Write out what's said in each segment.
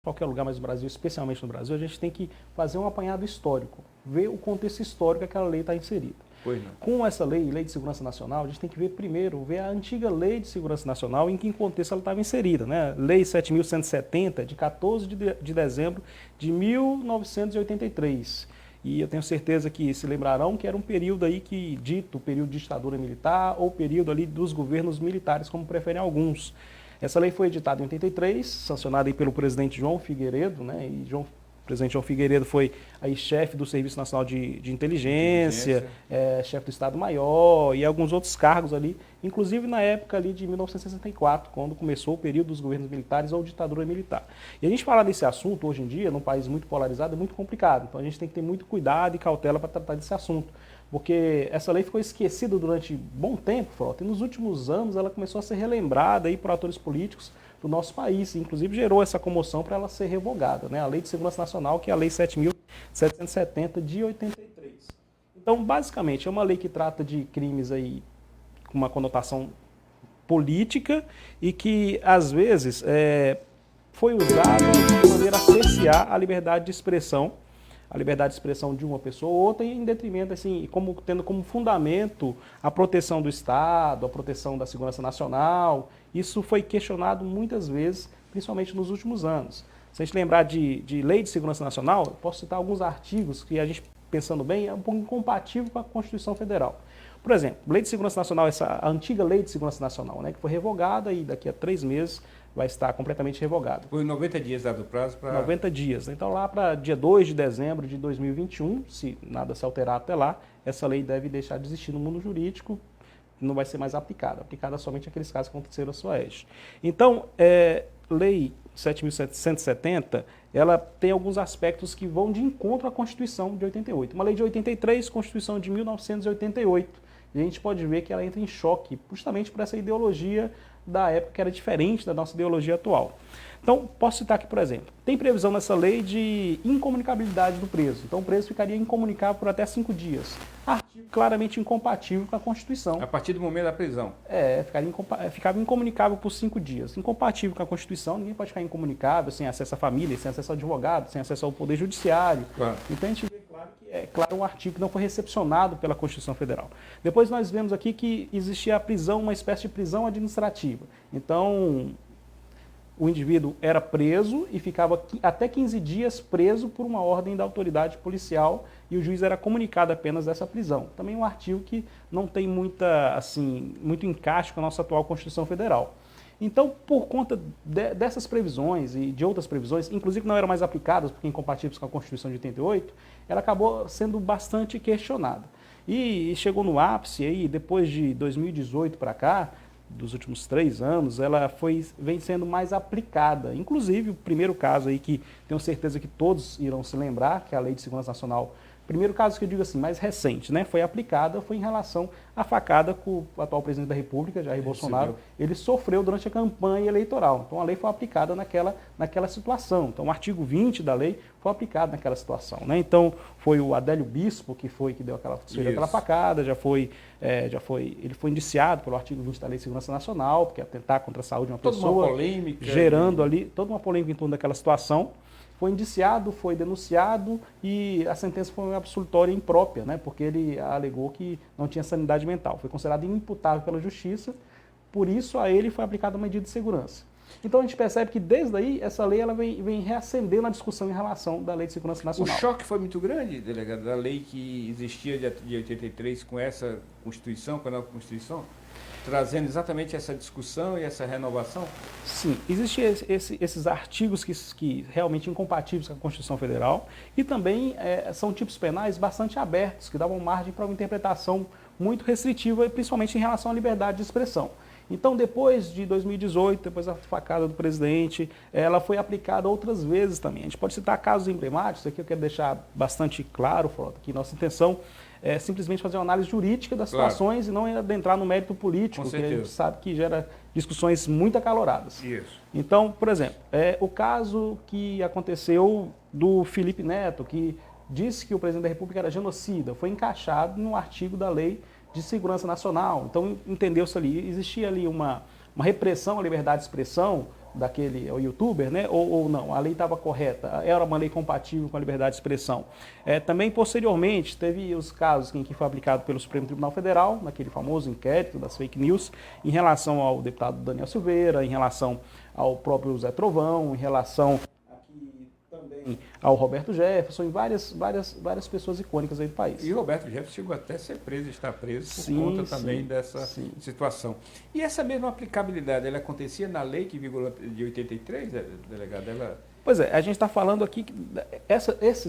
qualquer lugar, mas no Brasil, especialmente no Brasil, a gente tem que fazer um apanhado histórico, ver o contexto histórico que aquela lei está inserida. Pois não. Com essa lei, Lei de Segurança Nacional, a gente tem que ver primeiro, ver a antiga Lei de Segurança Nacional, em que contexto ela estava inserida, né? Lei 7.170, de 14 de dezembro de 1983. E eu tenho certeza que se lembrarão que era um período aí que, dito período de ditadura militar, ou período ali dos governos militares, como preferem alguns. Essa lei foi editada em 83, sancionada aí pelo presidente João Figueiredo, né? E o presidente João Figueiredo foi aí chefe do Serviço Nacional de Inteligência, chefe do Estado-Maior e alguns outros cargos ali, inclusive na época ali de 1964, quando começou o período dos governos militares ou ditadura militar. E a gente falar desse assunto hoje em dia, num país muito polarizado, é muito complicado. Então a gente tem que ter muito cuidado e cautela para tratar desse assunto. Porque essa lei ficou esquecida durante bom tempo, Frota, e nos últimos anos ela começou a ser relembrada aí por atores políticos do nosso país, inclusive gerou essa comoção para ela ser revogada, né? A Lei de Segurança Nacional, que é a Lei 7.770 de 83. Então, basicamente, é uma lei que trata de crimes aí com uma conotação política e que, às vezes, foi usada de maneira a cercear a liberdade de expressão de uma pessoa ou outra, em detrimento, assim, tendo como fundamento a proteção do Estado, a proteção da segurança nacional. Isso foi questionado muitas vezes, principalmente nos últimos anos. Se a gente lembrar de Lei de Segurança Nacional, eu posso citar alguns artigos que a gente, pensando bem, é um pouco incompatível com a Constituição Federal. Por exemplo, Lei de Segurança Nacional, a antiga Lei de Segurança Nacional, né, que foi revogada e daqui a 3 meses vai estar completamente revogado. Foi 90 dias dado o prazo para... 90 dias. Então, lá para dia 2 de dezembro de 2021, se nada se alterar até lá, essa lei deve deixar de existir no mundo jurídico, não vai ser mais aplicada. Aplicada somente aqueles casos que aconteceram na SUAEST. Então, Lei 7.770, ela tem alguns aspectos que vão de encontro à Constituição de 88. Uma lei de 83, Constituição de 1988. E a gente pode ver que ela entra em choque, justamente por essa ideologia da época que era diferente da nossa ideologia atual. Então, posso citar aqui, por exemplo, tem previsão nessa lei de incomunicabilidade do preso. Então, o preso ficaria incomunicável por até 5 dias. Artigo claramente incompatível com a Constituição. A partir do momento da prisão. Ficava incomunicável por 5 dias. Incompatível com a Constituição, ninguém pode ficar incomunicável, sem acesso à família, sem acesso ao advogado, sem acesso ao Poder Judiciário. Claro. Então, a gente vê claro um artigo que não foi recepcionado pela Constituição Federal. Depois nós vemos aqui que existia a prisão, uma espécie de prisão administrativa. Então, o indivíduo era preso e ficava até 15 dias preso por uma ordem da autoridade policial e o juiz era comunicado apenas dessa prisão. Também um artigo que não tem muito encaixe com a nossa atual Constituição Federal. Então, por conta dessas previsões e de outras previsões, inclusive não eram mais aplicadas porque incompatíveis com a Constituição de 88, ela acabou sendo bastante questionada. E chegou no ápice aí, depois de 2018 para cá, dos últimos 3 anos, ela vem sendo mais aplicada. Inclusive, o primeiro caso aí que tenho certeza que todos irão se lembrar, que é a Lei de Segurança Nacional. Primeiro caso que eu digo assim, mais recente, né, foi aplicada, foi em relação à facada que o atual presidente da República, Jair Bolsonaro, ele sofreu durante a campanha eleitoral. Então a lei foi aplicada naquela situação. Então o artigo 20 da lei foi aplicado naquela situação, né? Então foi o Adélio Bispo que deu aquela facada, ele foi indiciado pelo artigo 20 da Lei de Segurança Nacional, porque é atentar contra a saúde de uma pessoa, uma polêmica, gerando ali toda uma polêmica em torno daquela situação. Foi indiciado, foi denunciado e a sentença foi uma absolutória imprópria, né? Porque ele alegou que não tinha sanidade mental. Foi considerado inimputável pela justiça, por isso a ele foi aplicada uma medida de segurança. Então a gente percebe que desde aí essa lei ela vem reacendendo a discussão em relação da Lei de Segurança Nacional. O choque foi muito grande, delegado, da lei que existia de 83 com essa Constituição, com a nova Constituição? Trazendo exatamente essa discussão e essa renovação? Sim, existem esses artigos que realmente incompatíveis com a Constituição Federal e também são tipos penais bastante abertos, que davam margem para uma interpretação muito restritiva, principalmente em relação à liberdade de expressão. Então, depois de 2018, depois da facada do presidente, ela foi aplicada outras vezes também. A gente pode citar casos emblemáticos, aqui eu quero deixar bastante claro, Frota, que nossa intenção é simplesmente fazer uma análise jurídica das situações e não adentrar no mérito político, que a gente sabe que gera discussões muito acaloradas. Isso. Então, por exemplo, o caso que aconteceu do Felipe Neto, que disse que o presidente da República era genocida, foi encaixado no artigo da Lei de Segurança Nacional. Então, entendeu-se ali, existia ali uma repressão à liberdade de expressão daquele youtuber, né? Ou não, a lei estava correta, era uma lei compatível com a liberdade de expressão. Também, posteriormente, teve os casos em que foi aplicado pelo Supremo Tribunal Federal, naquele famoso inquérito das fake news, em relação ao deputado Daniel Silveira, em relação ao próprio Zé Trovão, em relação aqui também ao Roberto Jefferson, e várias pessoas icônicas aí do país. E o Roberto Jefferson chegou até a ser preso, está preso por Sim, conta também dessa situação. E essa mesma aplicabilidade, ela acontecia na lei que vigorou de 83, delegado? Pois é, a gente está falando aqui que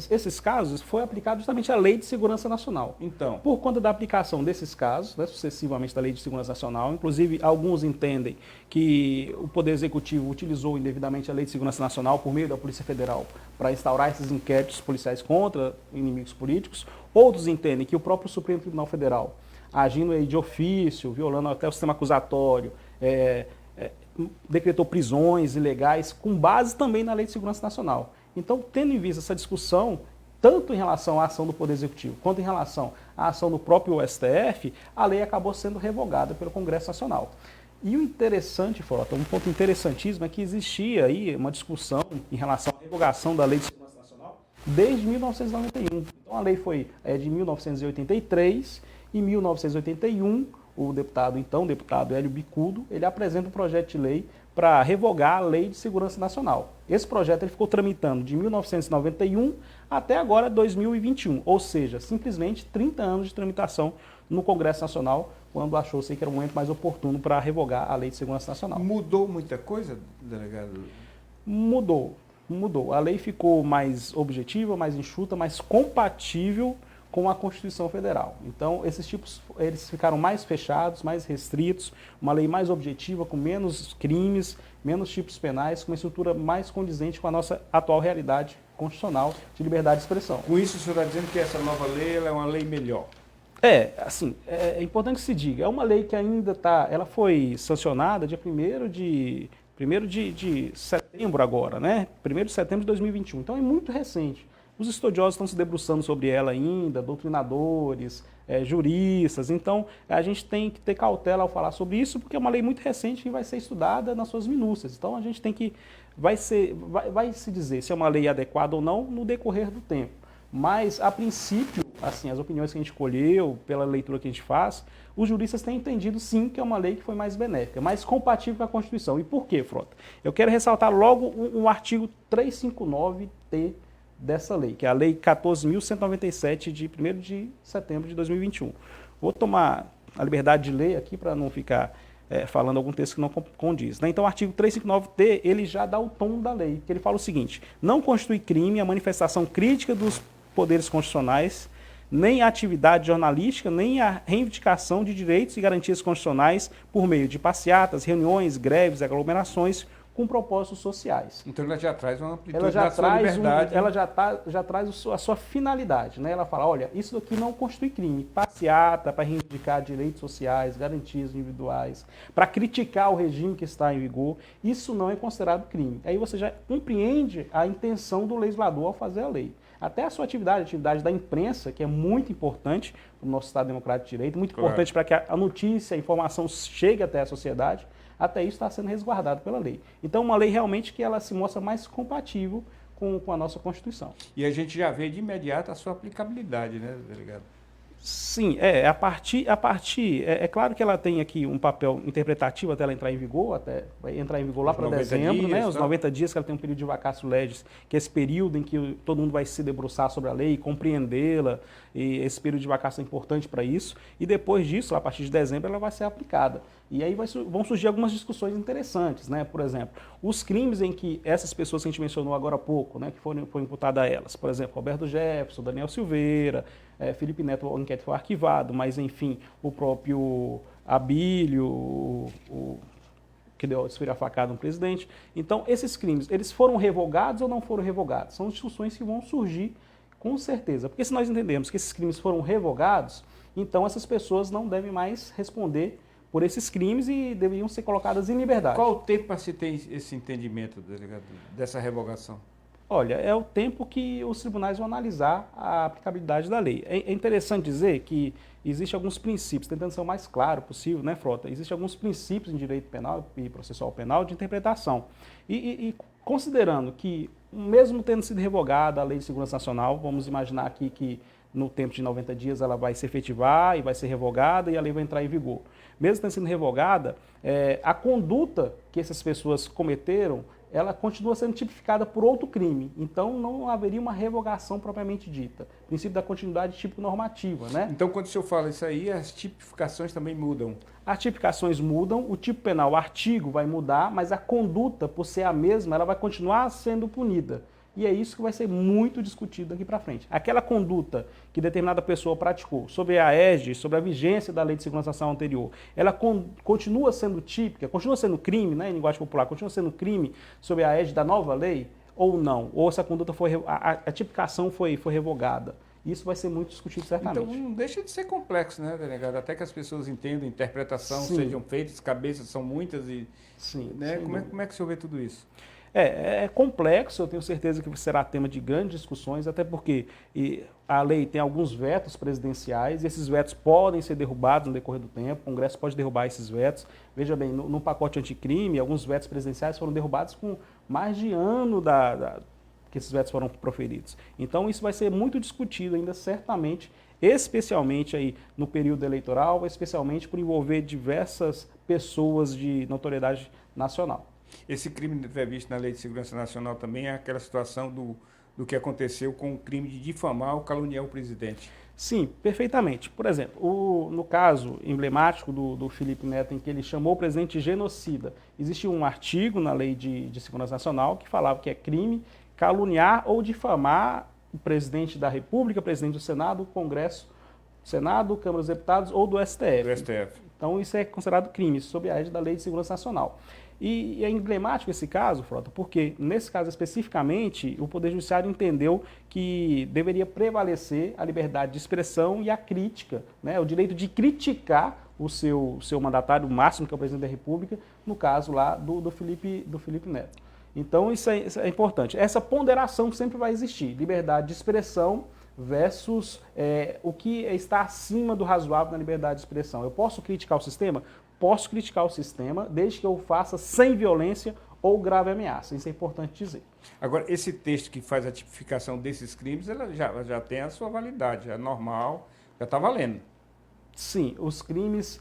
esses casos foi aplicado justamente a Lei de Segurança Nacional. Então, por conta da aplicação desses casos, né, sucessivamente da Lei de Segurança Nacional, inclusive alguns entendem que o Poder Executivo utilizou indevidamente a Lei de Segurança Nacional por meio da Polícia Federal para instaurar esses inquéritos policiais contra inimigos políticos. Outros entendem que o próprio Supremo Tribunal Federal, agindo aí de ofício, violando até o sistema acusatório, decretou prisões ilegais com base também na Lei de Segurança Nacional. Então, tendo em vista essa discussão, tanto em relação à ação do Poder Executivo quanto em relação à ação do próprio STF, a lei acabou sendo revogada pelo Congresso Nacional. E o interessante, Frota, um ponto interessantíssimo é que existia aí uma discussão em relação à revogação da Lei de Segurança Nacional desde 1991. Então, a lei foi de 1983 e 1981, o deputado Hélio Bicudo, ele apresenta um projeto de lei para revogar a Lei de Segurança Nacional. Esse projeto ele ficou tramitando de 1991 até agora 2021, ou seja, simplesmente 30 anos de tramitação no Congresso Nacional, quando achou-se que era o momento mais oportuno para revogar a Lei de Segurança Nacional. Mudou muita coisa, delegado? Mudou. A lei ficou mais objetiva, mais enxuta, mais compatível com a Constituição Federal. Então, esses tipos, eles ficaram mais fechados, mais restritos, uma lei mais objetiva, com menos crimes, menos tipos penais, com uma estrutura mais condizente com a nossa atual realidade constitucional de liberdade de expressão. Com isso, o senhor está dizendo que essa nova lei ela é uma lei melhor? É importante que se diga, é uma lei que ainda ela foi sancionada dia 1º de setembro agora, né? 1º de setembro de 2021, então é muito recente. Os estudiosos estão se debruçando sobre ela ainda, doutrinadores, juristas. Então, a gente tem que ter cautela ao falar sobre isso, porque é uma lei muito recente que vai ser estudada nas suas minúcias. Então, a gente tem que... Vai se dizer se é uma lei adequada ou não no decorrer do tempo. Mas, a princípio, assim, as opiniões que a gente colheu, pela leitura que a gente faz, os juristas têm entendido, sim, que é uma lei que foi mais benéfica, mais compatível com a Constituição. E por quê, Frota? Eu quero ressaltar logo um artigo 359-T dessa lei, que é a Lei 14.197, de 1º de setembro de 2021. Vou tomar a liberdade de ler aqui para não ficar falando algum texto que não condiz. Né? Então, o artigo 359-T, ele já dá o tom da lei, que ele fala o seguinte: não constitui crime a manifestação crítica dos poderes constitucionais, nem a atividade jornalística, nem a reivindicação de direitos e garantias constitucionais por meio de passeatas, reuniões, greves, aglomerações, com propósitos sociais. Então ela já traz uma amplitude da sua liberdade. Ela já traz a sua finalidade, né? Ela fala, olha, isso daqui não constitui crime. Passeata para reivindicar direitos sociais, garantias individuais, para criticar o regime que está em vigor, isso não é considerado crime. Aí você já compreende a intenção do legislador ao fazer a lei. Até a sua atividade, a atividade da imprensa, que é muito importante para o nosso Estado Democrático de Direito, muito importante para que a notícia, a informação chegue até a sociedade. Até isso está sendo resguardado pela lei. Então, uma lei realmente que ela se mostra mais compatível com a nossa Constituição. E a gente já vê de imediato a sua aplicabilidade, né, delegado? Sim, é claro que ela tem aqui um papel interpretativo até ela entrar em vigor, vai entrar em vigor lá para dezembro, né? Os 90 dias que ela tem um período de vacatio legis, que é esse período em que todo mundo vai se debruçar sobre a lei, compreendê-la, e esse período de vacatio é importante para isso, e depois disso, a partir de dezembro, ela vai ser aplicada. E aí vão surgir algumas discussões interessantes, né? Por exemplo, os crimes em que essas pessoas que a gente mencionou agora há pouco, né, que foi imputada a elas, por exemplo, Roberto Jefferson, Daniel Silveira, Felipe Neto, o inquérito foi arquivado, mas enfim, o próprio Abílio, que deu a facada no presidente. Então, esses crimes, eles foram revogados ou não foram revogados? São discussões que vão surgir com certeza, porque se nós entendemos que esses crimes foram revogados, então essas pessoas não devem mais responder por esses crimes e deveriam ser colocadas em liberdade. Qual o tempo para se ter esse entendimento, delegado, dessa revogação? Olha, é o tempo que os tribunais vão analisar a aplicabilidade da lei. É interessante dizer que existem alguns princípios, tentando ser o mais claro possível, né, Frota? Existem alguns princípios em direito penal e processual penal de interpretação. E considerando que, mesmo tendo sido revogada a Lei de Segurança Nacional, vamos imaginar aqui que no tempo de 90 dias ela vai se efetivar e vai ser revogada e a lei vai entrar em vigor. Mesmo tendo sido revogada, a conduta que essas pessoas cometeram, ela continua sendo tipificada por outro crime. Então, não haveria uma revogação propriamente dita. Princípio da continuidade típico-normativa, né? Então, quando o senhor fala isso aí, as tipificações também mudam. As tipificações mudam, o tipo penal, o artigo vai mudar, mas a conduta, por ser a mesma, ela vai continuar sendo punida. E é isso que vai ser muito discutido daqui para frente. Aquela conduta que determinada pessoa praticou sobre a égide, sobre a vigência da Lei de Segurança Nacional anterior, ela continua sendo típica, continua sendo crime, né, em linguagem popular, continua sendo crime sobre a égide da nova lei ou não? Ou essa conduta a tipificação foi revogada? Isso vai ser muito discutido certamente. Então não deixa de ser complexo, né, delegado? Até que as pessoas entendam, interpretação, Sim. sejam feitas, cabeças são muitas e... Sim, né? Como é que o senhor vê tudo isso? É complexo, eu tenho certeza que será tema de grandes discussões, até porque a lei tem alguns vetos presidenciais, e esses vetos podem ser derrubados no decorrer do tempo, o Congresso pode derrubar esses vetos. Veja bem, no pacote anticrime, alguns vetos presidenciais foram derrubados com mais de ano que esses vetos foram proferidos. Então isso vai ser muito discutido ainda, certamente, especialmente aí no período eleitoral, especialmente por envolver diversas pessoas de notoriedade nacional. Esse crime previsto na Lei de Segurança Nacional também é aquela situação do que aconteceu com o crime de difamar ou caluniar o presidente. Sim, perfeitamente. Por exemplo, no caso emblemático do Felipe Neto, em que ele chamou o presidente de genocida, existe um artigo na Lei de Segurança Nacional que falava que é crime caluniar ou difamar o presidente da República, presidente do Senado, Congresso, Senado, Câmara dos Deputados ou do STF. Do STF. Então isso é considerado crime, sob a égide da Lei de Segurança Nacional. E é emblemático esse caso, Frota, porque nesse caso especificamente o Poder Judiciário entendeu que deveria prevalecer a liberdade de expressão e a crítica, né, o direito de criticar o seu mandatário máximo, que é o presidente da República, no caso lá do Felipe Neto. Então isso é importante. Essa ponderação sempre vai existir, liberdade de expressão versus o que está acima do razoável na liberdade de expressão. Eu posso criticar o sistema? Posso criticar o sistema, desde que eu faça sem violência ou grave ameaça. Isso é importante dizer. Agora, esse texto que faz a tipificação desses crimes, ela já tem a sua validade, é normal, já está valendo. Sim, os crimes,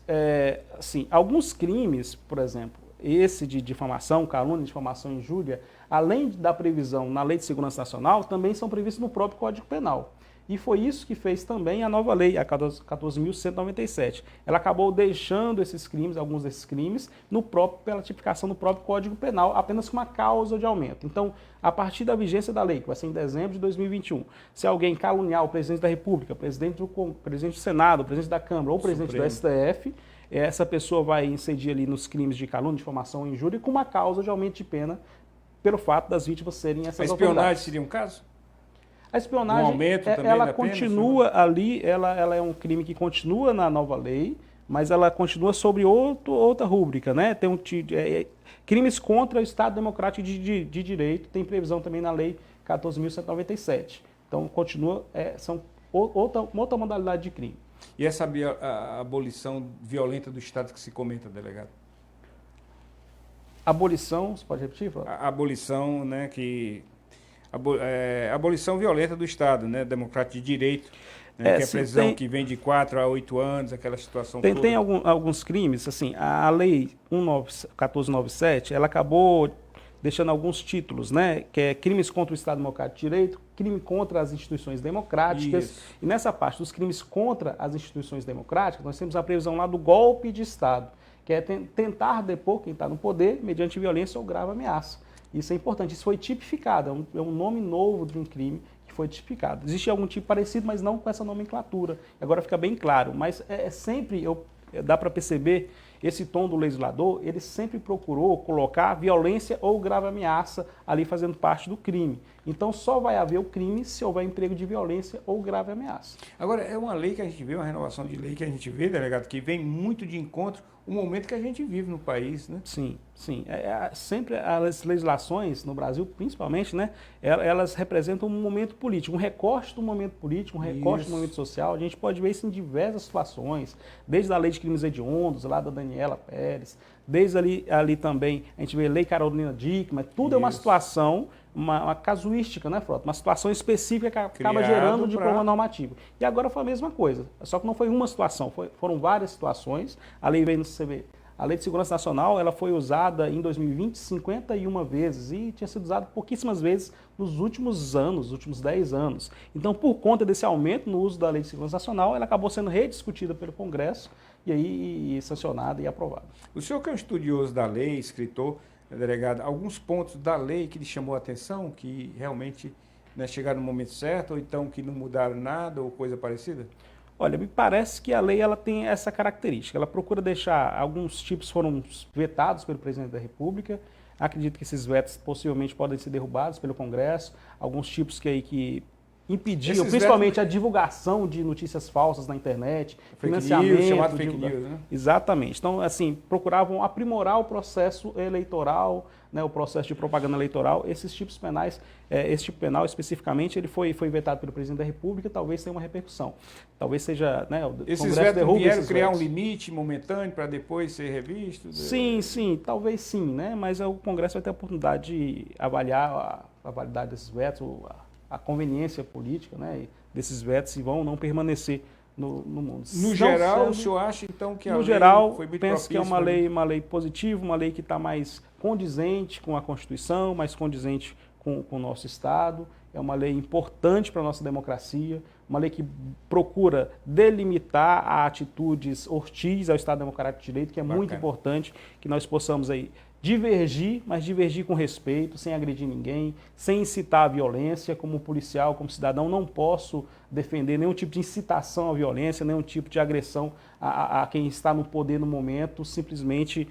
alguns crimes, por exemplo, esse de difamação, calúnia, difamação e injúria, além da previsão na Lei de Segurança Nacional, também são previstos no próprio Código Penal. E foi isso que fez também a nova lei, a 14.197. Ela acabou deixando esses crimes, alguns desses crimes, pela tipificação do próprio Código Penal, apenas com uma causa de aumento. Então, a partir da vigência da lei, que vai ser em dezembro de 2021, se alguém caluniar o presidente da República, presidente do Senado, presidente da Câmara ou presidente do STF, essa pessoa vai incidir ali nos crimes de calúnia, difamação e injúria com uma causa de aumento de pena pelo fato das vítimas serem essas autoridades. A espionagem seria um caso? A espionagem, ela continua ali, ela é um crime que continua na nova lei, mas ela continua sobre outra rúbrica, né? Tem crimes contra o Estado Democrático de Direito, tem previsão também na lei 14.197. Então, continua, são outra modalidade de crime. E essa a abolição violenta do Estado que se comenta, delegado? Abolição, você pode repetir, Flávio? A abolição, né, abolição violenta do Estado, né, democrático de direito, né, que é a prisão que vem de 4 a 8 anos, aquela situação toda. Tem alguns crimes, assim, a lei 1497, ela acabou deixando alguns títulos, né, que é crimes contra o Estado Democrático de Direito, crime contra as instituições democráticas. Isso. E nessa parte dos crimes contra as instituições democráticas, nós temos a previsão lá do golpe de Estado, que é tentar depor quem está no poder mediante violência ou grave ameaça. Isso é importante, isso foi tipificado, é um nome novo de um crime que foi tipificado. Existe algum tipo parecido, mas não com essa nomenclatura. Agora fica bem claro, mas sempre dá para perceber esse tom do legislador, ele sempre procurou colocar violência ou grave ameaça ali fazendo parte do crime. Então só vai haver o crime se houver emprego de violência ou grave ameaça. Agora, é uma lei que a gente vê, uma renovação de lei que a gente vê, delegado, que vem muito de encontro o momento que a gente vive no país, né? Sim, sim. Sempre as legislações no Brasil, principalmente, né, elas representam um momento político, um recorte do momento político, um recorte do momento social. A gente pode ver isso em diversas situações, desde a lei de crimes hediondos, lá da Daniela Pérez, desde ali também, a gente vê a lei Carolina Dickmann, tudo é uma situação, uma casuística, né, Frota? Uma situação específica que acaba gerando um diploma normativo. E agora foi a mesma coisa, só que não foi uma situação, foram várias situações. A lei veio no CV. A Lei de Segurança Nacional, ela foi usada em 2020 51 vezes e tinha sido usada pouquíssimas vezes nos últimos anos, nos últimos 10 anos. Então, por conta desse aumento no uso da Lei de Segurança Nacional, ela acabou sendo rediscutida pelo Congresso e aí sancionada e aprovada. O senhor que é um estudioso da lei, escritor, delegado, alguns pontos da lei que lhe chamou a atenção, que realmente, né, chegaram no momento certo, ou então que não mudaram nada, ou coisa parecida? Olha, me parece que a lei ela tem essa característica. Ela procura deixar, alguns tipos foram vetados pelo presidente da República. Acredito que esses vetos possivelmente podem ser derrubados pelo Congresso. Alguns tipos que impediam, principalmente a divulgação de notícias falsas na internet, financiamento, chamado fake news, né? Exatamente. Então, assim, procuravam aprimorar o processo eleitoral, né, o processo de propaganda eleitoral. Esses tipos penais, esse tipo penal especificamente, ele foi vetado pelo presidente da República, talvez tenha uma repercussão. Talvez seja, né, o esses Congresso vetos derruba vieram esses criar vetos. um limite momentâneo para depois ser revisto? Sim, talvez sim, né? Mas o Congresso vai ter a oportunidade de avaliar a validade desses vetos, a conveniência política, né, desses vetos, se vão ou não permanecer no mundo. No geral, o senhor acha então que a lei foi muito penso que é uma propícia lei positiva, uma lei que está mais condizente com a Constituição, mais condizente com o nosso Estado, é uma lei importante para a nossa democracia, uma lei que procura delimitar atitudes hostis ao Estado Democrático de Direito, que é muito importante que nós possamos aí divergir, mas divergir com respeito, sem agredir ninguém, sem incitar a violência. Como policial, como cidadão, não posso defender nenhum tipo de incitação à violência, nenhum tipo de agressão a quem está no poder no momento, simplesmente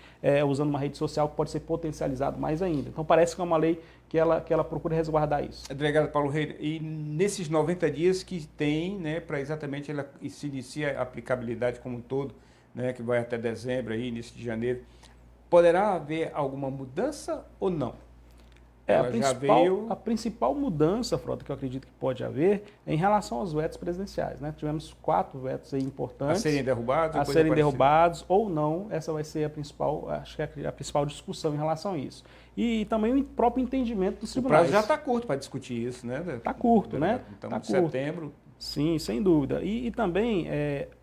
usando uma rede social que pode ser potencializado mais ainda. Então parece que é uma lei que ela procura resguardar isso. Delegado Paulo Reina, e nesses 90 dias que tem, né, para exatamente ela se inicia a aplicabilidade como um todo, né, que vai até dezembro, aí, início de janeiro, poderá haver alguma mudança ou não? A principal mudança, Frota, que eu acredito que pode haver, é em relação aos vetos presidenciais, né? Tivemos 4 vetos aí importantes. A serem derrubados? A serem derrubados ou não, essa vai ser a principal, acho que é a principal discussão em relação a isso. E também o próprio entendimento dos tribunais. O prazo já está curto para discutir isso, né? Está curto, né? Então, tá de setembro... Sim, sem dúvida. E também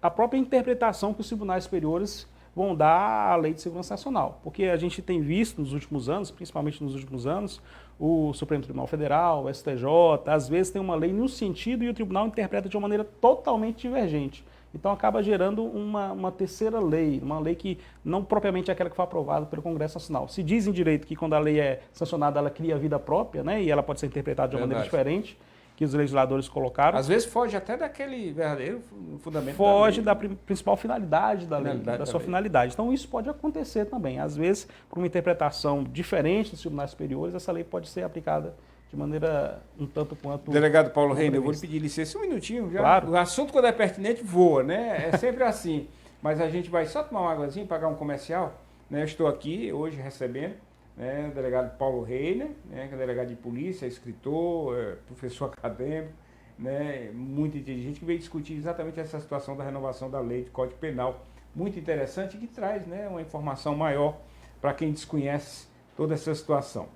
a própria interpretação que os tribunais superiores vão dar à Lei de Segurança Nacional. Porque a gente tem visto nos últimos anos, principalmente nos últimos anos, o Supremo Tribunal Federal, o STJ, às vezes tem uma lei no sentido e o tribunal interpreta de uma maneira totalmente divergente. Então acaba gerando uma terceira lei, uma lei que não propriamente é aquela que foi aprovada pelo Congresso Nacional. Se diz em direito que quando a lei é sancionada, ela cria vida própria, né, e ela pode ser interpretada de uma maneira diferente, que os legisladores colocaram. Às vezes foge até daquele verdadeiro fundamento foge da principal finalidade da lei, da sua finalidade. Então isso pode acontecer também. Às vezes, por uma interpretação diferente dos tribunais superiores, essa lei pode ser aplicada de maneira um tanto quanto... Delegado Paulo Reina, eu vou lhe pedir licença um minutinho. Já. Claro. O assunto, quando é pertinente, voa, né? É sempre assim. Mas a gente vai só tomar uma águazinha, pagar um comercial. Né? Eu estou aqui hoje recebendo, né, o delegado Paulo Reina, né, que é delegado de polícia, escritor, professor acadêmico, né, muito inteligente, que veio discutir exatamente essa situação da renovação da lei de Código Penal. Muito interessante, que traz, né, uma informação maior para quem desconhece toda essa situação.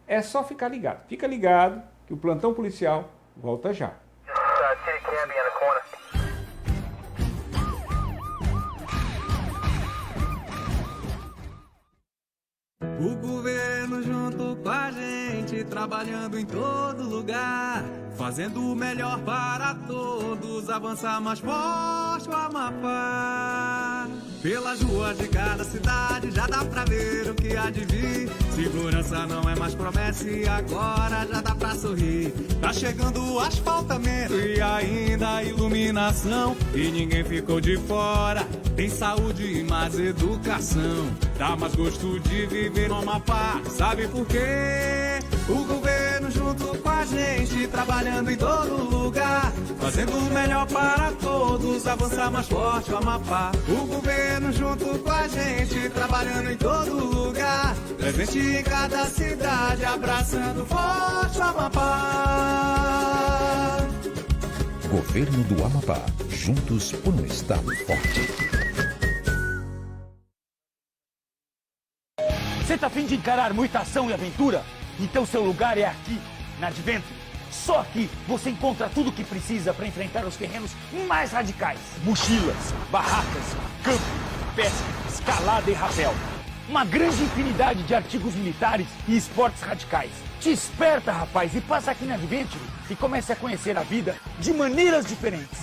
É só ficar ligado. Fica ligado que o plantão policial volta já. O governo junto com a gente, trabalhando em todo lugar, fazendo o melhor para todos, avançar mais forte o Amapá. Pelas ruas de cada cidade já dá pra ver o que há de vir. Segurança não é mais promessa e agora já dá pra sorrir. Tá chegando o asfaltamento e ainda a iluminação, e ninguém ficou de fora. Tem saúde e mais educação, dá mais gosto de viver no Amapá. Sabe por quê? O governo junto com a gente, trabalhando em todo lugar, fazendo o melhor para todos, avançar mais forte o Amapá. O governo junto com a gente, trabalhando em todo lugar, presente em cada cidade, abraçando forte o Amapá. Governo do Amapá, juntos por um estado forte. Você tá a fim de encarar muita ação e aventura? Então seu lugar é aqui, na Adventure. Só aqui você encontra tudo o que precisa para enfrentar os terrenos mais radicais. Mochilas, barracas, campo, pesca, escalada e rapel. Uma grande infinidade de artigos militares e esportes radicais. Te esperta, rapaz, e passa aqui na Adventure e comece a conhecer a vida de maneiras diferentes.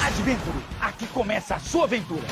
Adventure, aqui começa a sua aventura.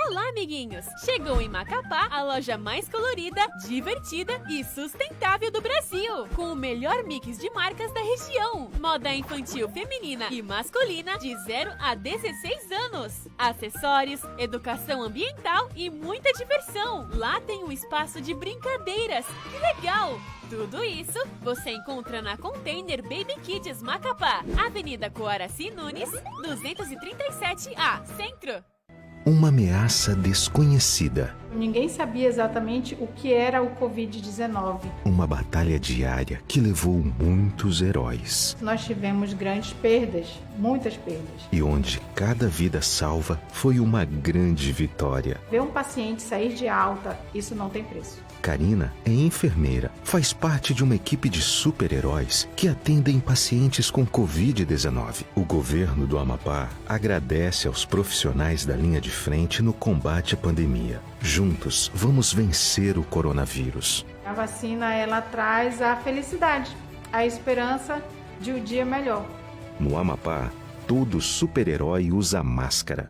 Olá, amiguinhos! Chegou em Macapá a loja mais colorida, divertida e sustentável do Brasil, com o melhor mix de marcas da região. Moda infantil feminina e masculina de 0 a 16 anos. Acessórios, educação ambiental e muita diversão. Lá tem um espaço de brincadeiras. Que legal! Tudo isso você encontra na Container Baby Kids Macapá, Avenida Coaraci Nunes, 237A, Centro. Uma ameaça desconhecida. Ninguém sabia exatamente o que era o Covid-19. Uma batalha diária que levou muitos heróis. Nós tivemos grandes perdas, muitas perdas. E onde cada vida salva foi uma grande vitória. Ver um paciente sair de alta, isso não tem preço. Karina é enfermeira, faz parte de uma equipe de super-heróis que atendem pacientes com Covid-19. O governo do Amapá agradece aos profissionais da linha de frente no combate à pandemia. Juntos, vamos vencer o coronavírus. A vacina, ela traz a felicidade, a esperança de um dia melhor. No Amapá, todo super-herói usa máscara.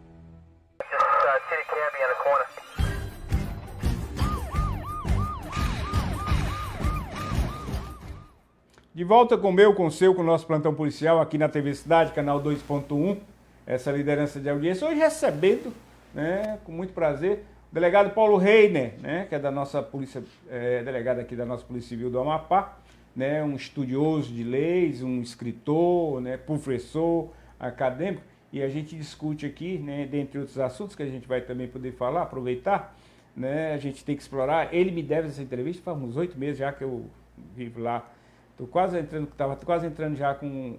De volta com o meu, com o seu, com o nosso plantão policial aqui na TV Cidade, canal 2.1, essa liderança de audiência. Hoje recebendo, né, com muito prazer, o delegado Paulo Reiner, né, que é da nossa polícia, delegado aqui da nossa Polícia Civil do Amapá, né, um estudioso de leis, um escritor, né, professor, acadêmico, e a gente discute aqui, né, dentre outros assuntos que a gente vai também poder falar, aproveitar, né, a gente tem que explorar. Ele me deve essa entrevista faz uns 8 meses já que eu vivo lá. Estava quase entrando já com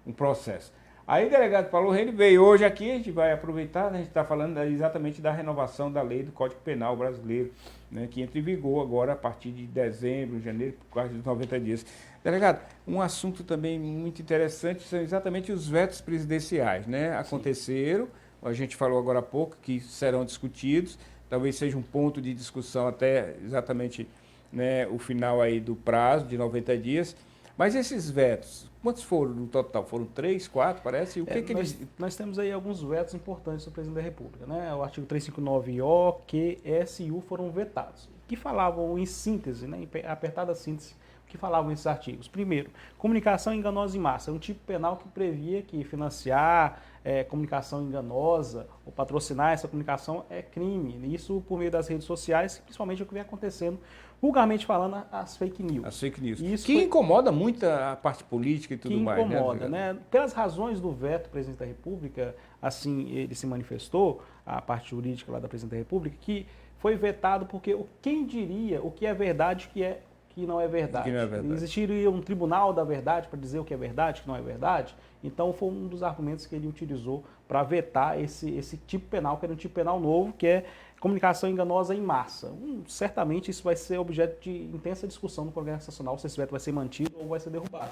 um processo. Aí o delegado Paulo Reiner veio hoje aqui, a gente vai aproveitar, né, a gente está falando exatamente da renovação da lei do Código Penal brasileiro, né, que entra em vigor agora a partir de dezembro, janeiro, por quase de 90 dias. Delegado, um assunto também muito interessante são exatamente os vetos presidenciais, né? Aconteceram, a gente falou agora há pouco que serão discutidos, talvez seja um ponto de discussão até exatamente, né, o final aí do prazo de 90 dias. Mas esses vetos, quantos foram no total? Foram 3, 4, parece? E o que nós temos aí alguns vetos importantes do presidente da República, né? O artigo 359-O, Q, S e U foram vetados, que falavam em síntese, né, em apertada síntese, que falavam esses artigos. Primeiro, comunicação enganosa em massa, é um tipo penal que previa que financiar comunicação enganosa ou patrocinar essa comunicação é crime. Isso por meio das redes sociais, principalmente o que vem acontecendo, vulgarmente falando, as fake news. As fake news. Isso que incomoda muito a parte política e tudo mais. Que incomoda, né? Pelas razões do veto do presidente da República, assim ele se manifestou, a parte jurídica lá da presidente da República, que foi vetado porque quem diria o que é verdade e o que não é verdade. Que não é verdade. Existiria um tribunal da verdade para dizer o que é verdade e o que não é verdade. Então foi um dos argumentos que ele utilizou para vetar esse tipo penal, que era um tipo penal novo, que é comunicação enganosa em massa. Certamente isso vai ser objeto de intensa discussão no Congresso Nacional, se esse veto vai ser mantido ou vai ser derrubado.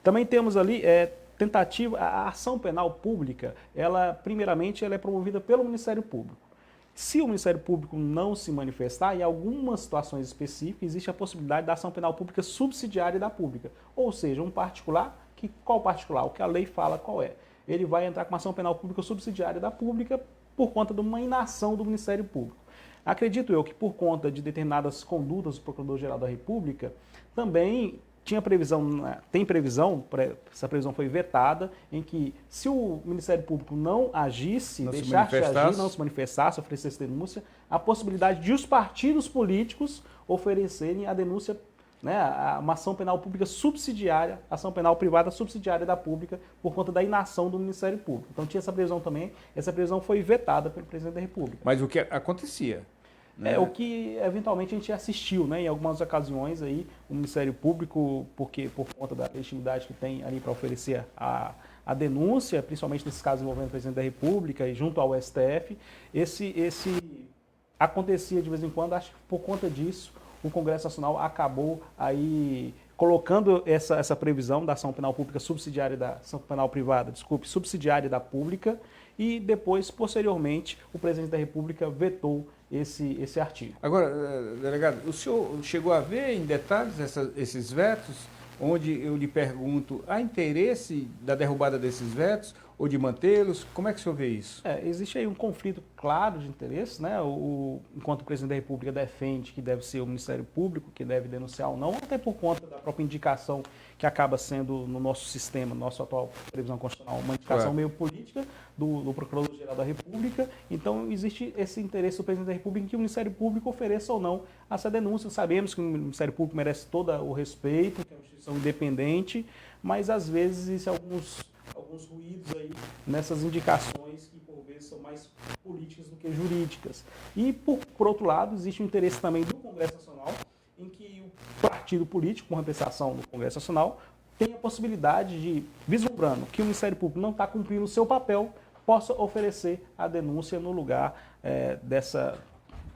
Também temos ali tentativa, a ação penal pública, primeiramente ela é promovida pelo Ministério Público. Se o Ministério Público não se manifestar, em algumas situações específicas, existe a possibilidade da ação penal pública subsidiária da pública. Ou seja, um particular, qual particular? O que a lei fala qual é? Ele vai entrar com uma ação penal pública subsidiária da pública por conta de uma inação do Ministério Público. Acredito eu que por conta de determinadas condutas do Procurador-Geral da República, também tinha previsão, tem previsão, essa previsão foi vetada, em que se o Ministério Público não agisse, deixasse de agir, não se manifestasse, oferecesse denúncia, a possibilidade de os partidos políticos oferecerem a denúncia, né, uma ação penal pública subsidiária, ação penal privada subsidiária da pública, por conta da inação do Ministério Público. Então tinha essa previsão também, essa previsão foi vetada pelo presidente da República. Mas o que acontecia? É o que eventualmente a gente assistiu, né? Em algumas ocasiões aí, o Ministério Público, porque por conta da legitimidade que tem ali para oferecer a denúncia, principalmente nesses casos envolvendo o presidente da República e junto ao STF, esse acontecia de vez em quando. Acho que por conta disso o Congresso Nacional acabou aí colocando essa previsão da ação penal pública subsidiária da ação penal privada, subsidiária da pública, e depois, posteriormente, o presidente da República vetou esse artigo. Agora, delegado, o senhor chegou a ver em detalhes esses vetos, onde eu lhe pergunto, há interesse da derrubada desses vetos ou de mantê-los? Como é que o senhor vê isso? Existe aí um conflito claro de interesses, né? Enquanto o presidente da República defende que deve ser o Ministério Público que deve denunciar ou não, até por conta da própria indicação que acaba sendo no nosso sistema, nosso atual previsão constitucional, uma indicação meio política do Procurador-Geral da República. Então existe esse interesse do presidente da República em que o Ministério Público ofereça ou não essa denúncia. Sabemos que o Ministério Público merece todo o respeito, que é uma instituição independente, mas às vezes existem alguns ruídos aí nessas indicações que por vezes são mais políticas do que jurídicas. E por outro lado, existe o interesse também do Congresso Nacional em que o partido político, com representação do Congresso Nacional, tem a possibilidade de, vislumbrando que o Ministério Público não está cumprindo o seu papel, possa oferecer a denúncia no lugar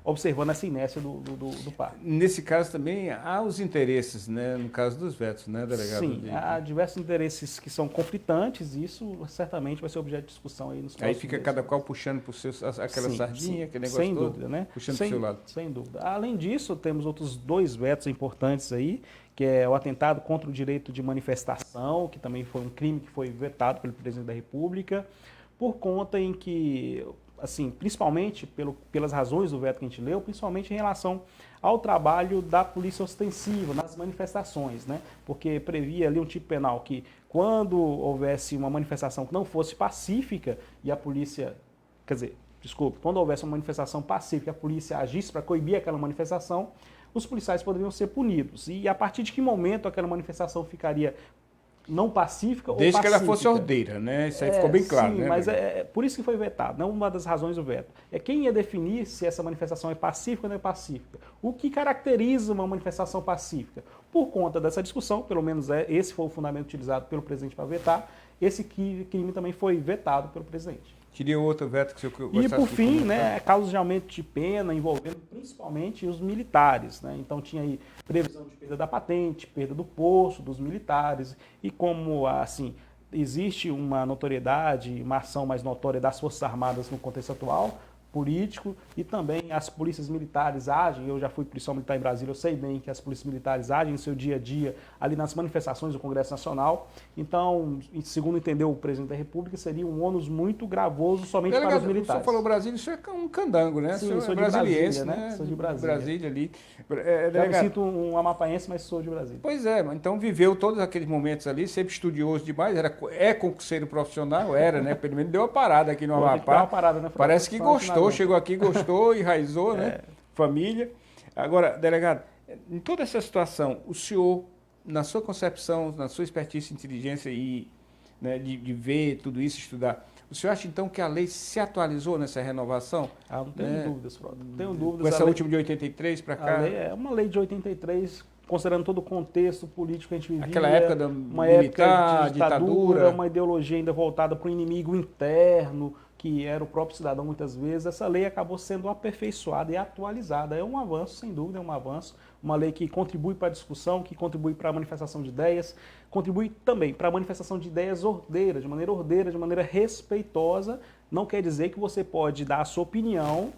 observando essa inércia do par. Nesse caso também há os interesses, né, no caso dos vetos, né, delegado? Sim, há diversos interesses que são conflitantes, e isso certamente vai ser objeto de discussão aí nos próximos Aí fica cada qual puxando por aquela sardinha, aquele negócio sem todo, dúvida, né? Puxando para o seu lado. Sem dúvida. Além disso, temos outros 2 vetos importantes aí, que é o atentado contra o direito de manifestação, que também foi um crime que foi vetado pelo presidente da República, por conta em que, assim, principalmente pelas razões do veto que a gente leu, principalmente em relação ao trabalho da polícia ostensiva nas manifestações, né? Porque previa ali um tipo penal que, quando houvesse uma manifestação que não fosse pacífica e a polícia, quando houvesse uma manifestação pacífica, a polícia agisse para coibir aquela manifestação, os policiais poderiam ser punidos. E a partir de que momento aquela manifestação ficaria não pacífica ou desde pacífica? que ela fosse ordeira, né? Isso aí ficou bem claro, sim, né? Mas por isso que foi vetado, não uma das razões do veto. É quem ia definir se essa manifestação é pacífica ou não é pacífica. O que caracteriza uma manifestação pacífica? Por conta dessa discussão, pelo menos esse foi o fundamento utilizado pelo presidente para vetar, esse crime também foi vetado pelo presidente. Queria outro veto que o senhor gostasse E por de fim, comentar. né, causas de aumento de pena envolvendo principalmente os militares, né? Então tinha aí previsão de perda da patente, perda do posto dos militares, e como assim existe uma notoriedade, uma ação mais notória das Forças Armadas no contexto atual, político, e também as polícias militares agem. Eu já fui policial militar em Brasília, eu sei bem que as polícias militares agem em seu dia a dia ali nas manifestações do Congresso Nacional. Então, segundo entendeu o presidente da República, seria um ônus muito gravoso somente para os militares. O senhor falou Brasília, isso é um candango, né? Sim, sou de brasiliense, Brasília, né? Sou de Brasília. Brasília ali. Já me sinto um amapaense, mas sou de Brasília. Pois é, então viveu todos aqueles momentos ali, sempre estudioso demais, é concurseiro profissional, né? Pelo menos deu uma parada aqui no Amapá. Né? Parece que gostou, chegou aqui, gostou, enraizou, né? Família. Agora, delegado, em toda essa situação, o senhor, na sua concepção, na sua expertise, inteligência e, né, de ver tudo isso, estudar, o senhor acha então que a lei se atualizou nessa renovação? Não tenho dúvidas, Frota. Não tenho dúvidas. Com essa última de 83 para cá? A lei é uma lei de 83, considerando todo o contexto político que a gente vivia. Aquela época da uma militar, época de ditadura, uma ideologia ainda voltada para o inimigo interno, que era o próprio cidadão muitas vezes. Essa lei acabou sendo aperfeiçoada e atualizada. É um avanço, sem dúvida, é um avanço. Uma lei que contribui para a discussão, que contribui para a manifestação de ideias, contribui também para a manifestação de ideias ordeira, de maneira respeitosa. Não quer dizer que você pode dar a sua opinião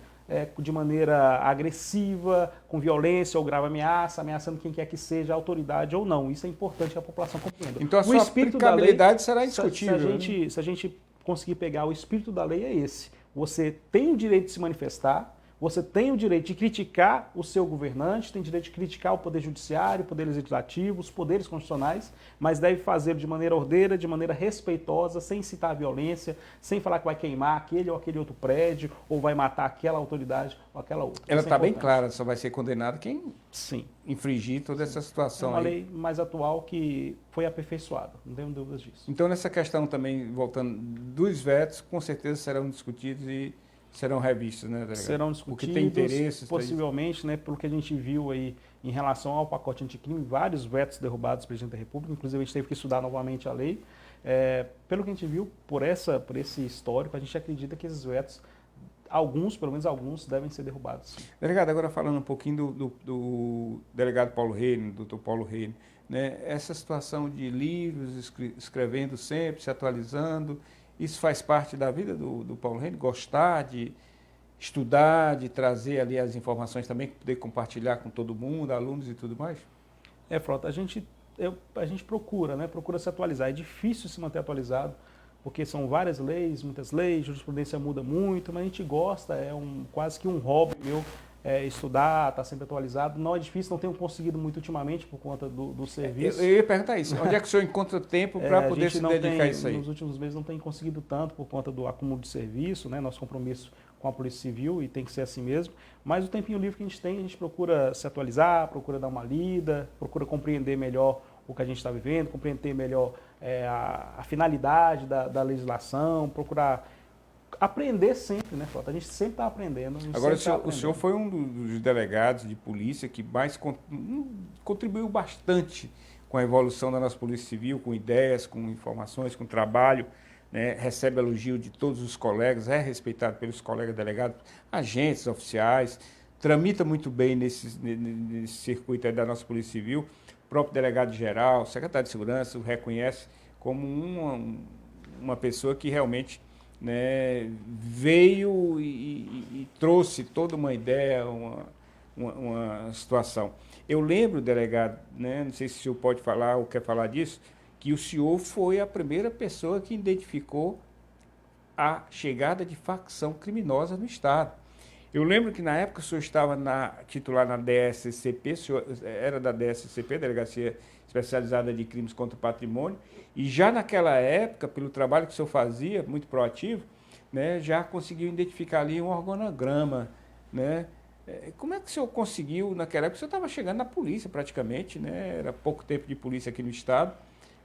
de maneira agressiva, com violência ou grave ameaça, ameaçando quem quer que seja, a autoridade ou não. Isso é importante que a população compreenda. Então a sua aplicabilidade será indiscutível. Se a gente conseguir pegar o espírito da lei, é esse. Você tem o direito de se manifestar, Você tem o direito de criticar o seu governante, tem o direito de criticar o Poder Judiciário, o Poder Legislativo, os poderes constitucionais, mas deve fazê-lo de maneira ordeira, de maneira respeitosa, sem incitar a violência, sem falar que vai queimar aquele ou aquele outro prédio, ou vai matar aquela autoridade ou aquela outra. Ela Isso é está bem importante. clara, só vai ser condenado quem Sim. infringir toda essa É situação uma aí. lei mais atual que foi aperfeiçoada, não tenho dúvidas disso. Então, nessa questão também, voltando dos vetos, com certeza serão discutidos e serão revistos, né, delegado? Serão Porque discutidos, tem interesses. possivelmente, né, pelo que a gente viu aí em relação ao pacote anticrime, vários vetos derrubados do presidente da República, inclusive a gente teve que estudar novamente a lei. Pelo que a gente viu, por esse histórico, a gente acredita que esses vetos, alguns, pelo menos alguns, devem ser derrubados. Sim. Delegado, agora falando um pouquinho do delegado Paulo Reine, doutor Paulo Reine, né, essa situação de livros, escrevendo sempre, se atualizando, isso faz parte da vida do Paulo Reine? Gostar de estudar, de trazer ali as informações também, poder compartilhar com todo mundo, alunos e tudo mais? Frota, a gente procura, né? Procura se atualizar. É difícil se manter atualizado, porque são várias leis, muitas leis, jurisprudência muda muito, mas a gente gosta, quase que um hobby meu, estudar, estar sempre atualizado. Não é difícil, não tenho conseguido muito ultimamente por conta do serviço. Eu ia perguntar isso, onde é que o senhor encontra tempo para poder se dedicar a isso aí? Nos últimos meses não tem conseguido tanto por conta do acúmulo de serviço, né? Nosso compromisso com a Polícia Civil, e tem que ser assim mesmo, mas o tempinho livre que a gente tem, a gente procura se atualizar, procura dar uma lida, procura compreender melhor o que a gente está vivendo, compreender melhor a finalidade da legislação, procurar aprender sempre, né, Frota? A gente sempre está aprendendo. Agora, o senhor foi um dos delegados de polícia que mais contribuiu bastante com a evolução da nossa Polícia Civil, com ideias, com informações, com trabalho, né? Recebe elogio de todos os colegas, é respeitado pelos colegas delegados, agentes, oficiais, tramita muito bem nesse circuito aí da nossa Polícia Civil. O próprio delegado-geral, secretário de Segurança, o reconhece como uma pessoa que realmente, né, veio e trouxe toda uma ideia, uma situação. Eu lembro, delegado, né, não sei se o senhor pode falar ou quer falar disso, que o senhor foi a primeira pessoa que identificou a chegada de facção criminosa no Estado. Eu lembro que na época o senhor estava titular na DSCP, o senhor era da DSCP, Delegacia Especializada de Crimes contra o Patrimônio, e já naquela época, pelo trabalho que o senhor fazia, muito proativo, né, já conseguiu identificar ali um organograma, né? Como é que o senhor conseguiu, naquela época, o senhor estava chegando na polícia praticamente, né? Era pouco tempo de polícia aqui no Estado,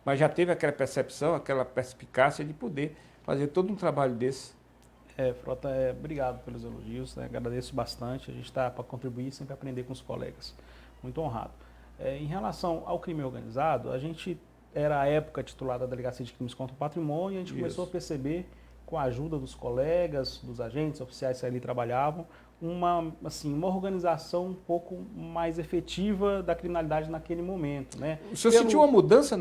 mas já teve aquela percepção, aquela perspicácia de poder fazer todo um trabalho desse. Frota, obrigado pelos elogios, né? Agradeço bastante, a gente está para contribuir e sempre aprender com os colegas. Muito honrado. Em relação ao crime organizado, a gente era a época titular da Delegacia de Crimes contra o Patrimônio, e a gente começou a perceber, com a ajuda dos colegas, dos agentes oficiais que ali trabalhavam, uma organização um pouco mais efetiva da criminalidade naquele momento, né? O senhor sentiu uma mudança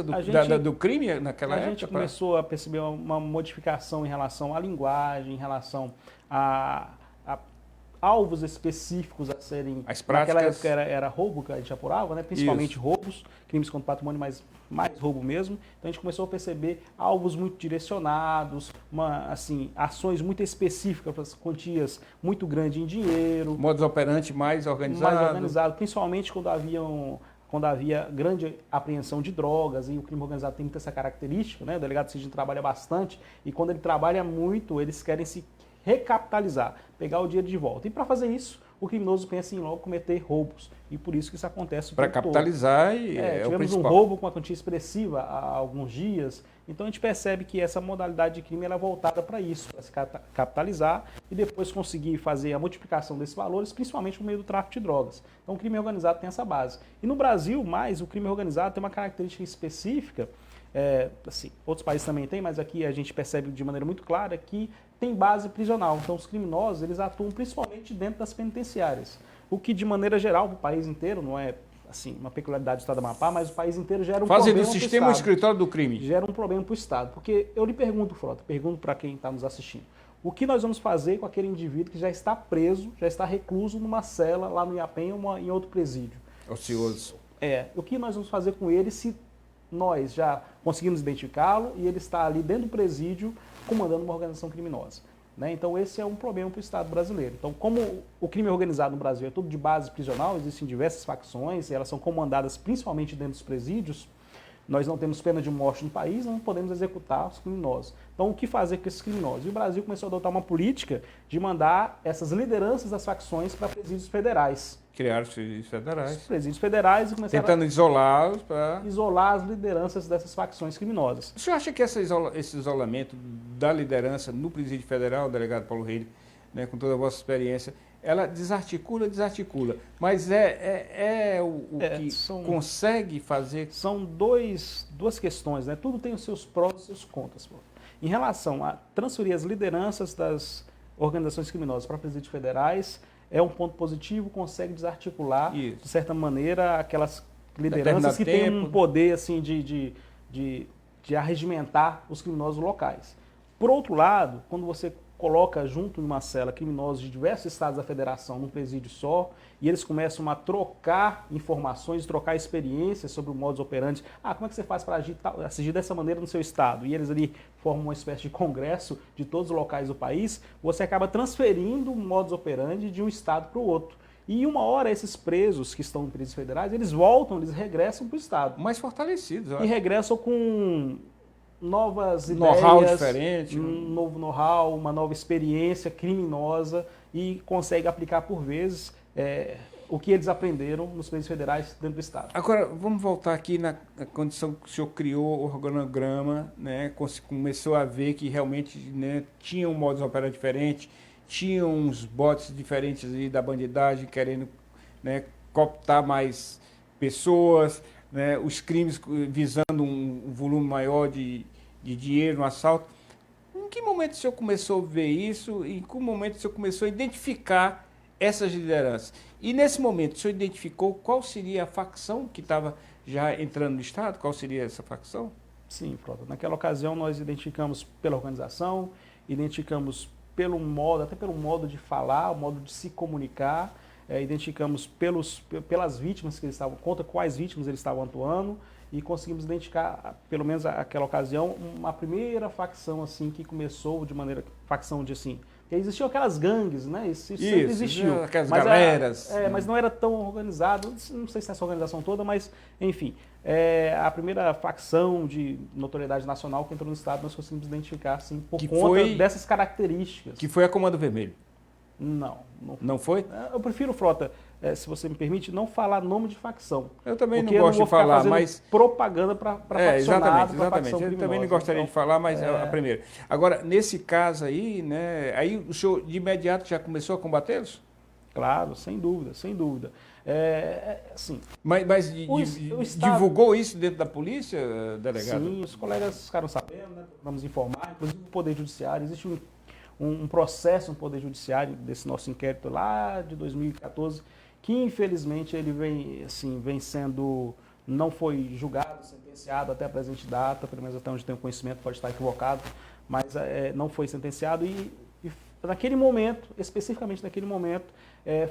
do crime naquela época? A gente começou a perceber uma modificação em relação à linguagem, em relação a alvos específicos a serem... As práticas... Naquela época era roubo que a gente apurava, né? Principalmente roubos, crimes contra o patrimônio, mas mais roubo mesmo. Então a gente começou a perceber alvos muito direcionados, ações muito específicas, quantias muito grandes em dinheiro. Modus operandi mais organizado. Mais organizado, principalmente quando havia grande apreensão de drogas, e o crime organizado tem muita essa característica, né? O delegado Cidinho trabalha bastante, e quando ele trabalha muito, eles querem se recapitalizar, pegar o dinheiro de volta. E para fazer isso, o criminoso pensa em logo cometer roubos. E por isso que isso acontece. Para capitalizar e tivemos um roubo com uma quantia expressiva há alguns dias. Então a gente percebe que essa modalidade de crime ela é voltada para isso, para se capitalizar e depois conseguir fazer a multiplicação desses valores, principalmente por meio do tráfico de drogas. Então o crime organizado tem essa base. E no Brasil, o crime organizado tem uma característica específica. Outros países também têm, mas aqui a gente percebe de maneira muito clara que tem base prisional. Então os criminosos eles atuam principalmente dentro das penitenciárias, o que de maneira geral para o país inteiro, não é uma peculiaridade do Estado do Amapá, mas o país inteiro gera um problema para o Estado. Fazem do sistema o escritório do crime. Gera um problema para o Estado, porque eu lhe pergunto, Frota, pergunto para quem está nos assistindo, o que nós vamos fazer com aquele indivíduo que já está preso, já está recluso numa cela lá no Iapém ou em outro presídio? Ocioso. O que nós vamos fazer com ele se nós já conseguimos identificá-lo e ele está ali dentro do presídio comandando uma organização criminosa? né? Então esse é um problema para o Estado brasileiro. Então, como o crime organizado no Brasil é tudo de base prisional, existem diversas facções, e elas são comandadas principalmente dentro dos presídios, nós não temos pena de morte no país, não podemos executar os criminosos. Então, o que fazer com esses criminosos? E o Brasil começou a adotar uma política de mandar essas lideranças das facções para presídios federais. Criaram os presídios federais. Os presídios federais e começaram Tentando isolá-los para... isolar as lideranças dessas facções criminosas. O senhor acha que esse isolamento da liderança no presídio federal, delegado Paulo Reine, né, com toda a vossa experiência, ela desarticula, mas consegue fazer... São duas questões, né? Tudo tem os seus prós e seus contras. Em relação a transferir as lideranças das organizações criminosas para presídios federais, é um ponto positivo, consegue desarticular, de certa maneira, aquelas lideranças que têm um poder assim, de arregimentar os criminosos locais. Por outro lado, quando você coloca junto em uma cela criminosos de diversos estados da federação num presídio só, e eles começam a trocar informações, trocar experiências sobre o modus operandi. Como é que você faz para agir dessa maneira no seu estado? E eles ali formam uma espécie de congresso de todos os locais do país, você acaba transferindo o modus operandi de um estado para o outro. E uma hora esses presos que estão em presídios federais, eles voltam, eles regressam para o estado. Mais fortalecidos, eu acho. E regressam com novas know-how ideias, diferente, um novo know-how, uma nova experiência criminosa e consegue aplicar por vezes o que eles aprenderam nos presídios federais dentro do Estado. Agora, vamos voltar aqui na condição que o senhor criou o organograma, né, começou a ver que realmente, né, tinha um modus operandi diferente, tinha uns bots diferentes ali da bandidagem querendo, né, cooptar mais pessoas, né, os crimes visando um volume maior de dinheiro no assalto. Em que momento o senhor começou a ver isso? E em que momento o senhor começou a identificar essas lideranças? E nesse momento o senhor identificou qual seria a facção que estava já entrando no Estado? Qual seria essa facção? Sim, Frota. Naquela ocasião nós identificamos pela organização, identificamos pelo modo, até pelo modo de falar, o modo de se comunicar, identificamos pelas vítimas que eles estavam, contra quais vítimas eles estavam atuando, e conseguimos identificar, pelo menos naquela ocasião, uma primeira facção assim que começou de maneira, facção de assim, que existiam aquelas gangues, né? Isso sempre existiu. Aquelas galeras. Mas não era tão organizado, não sei se é essa organização toda, mas enfim, a primeira facção de notoriedade nacional que entrou no Estado nós conseguimos identificar assim, por conta dessas características. Que foi a Comando Vermelho? Não foi? Eu prefiro, Frota, se você me permite, não falar nome de facção. Eu também não gosto de falar, mas... propaganda para faccionado, para facção criminosa. Eu também não gostaria de falar, mas a primeira. Agora, nesse caso aí, né, aí o senhor de imediato já começou a combatê-los? Claro, sem dúvida, sem dúvida. Assim, mas divulgou isso dentro da polícia, delegado? Sim, os colegas ficaram sabendo, né, vamos informar, inclusive o Poder Judiciário, existe um processo no Poder Judiciário desse nosso inquérito lá de 2014, que infelizmente ele vem sendo, não foi julgado, sentenciado até a presente data, pelo menos até onde tenho conhecimento, pode estar equivocado, mas não foi sentenciado e naquele momento, especificamente naquele momento,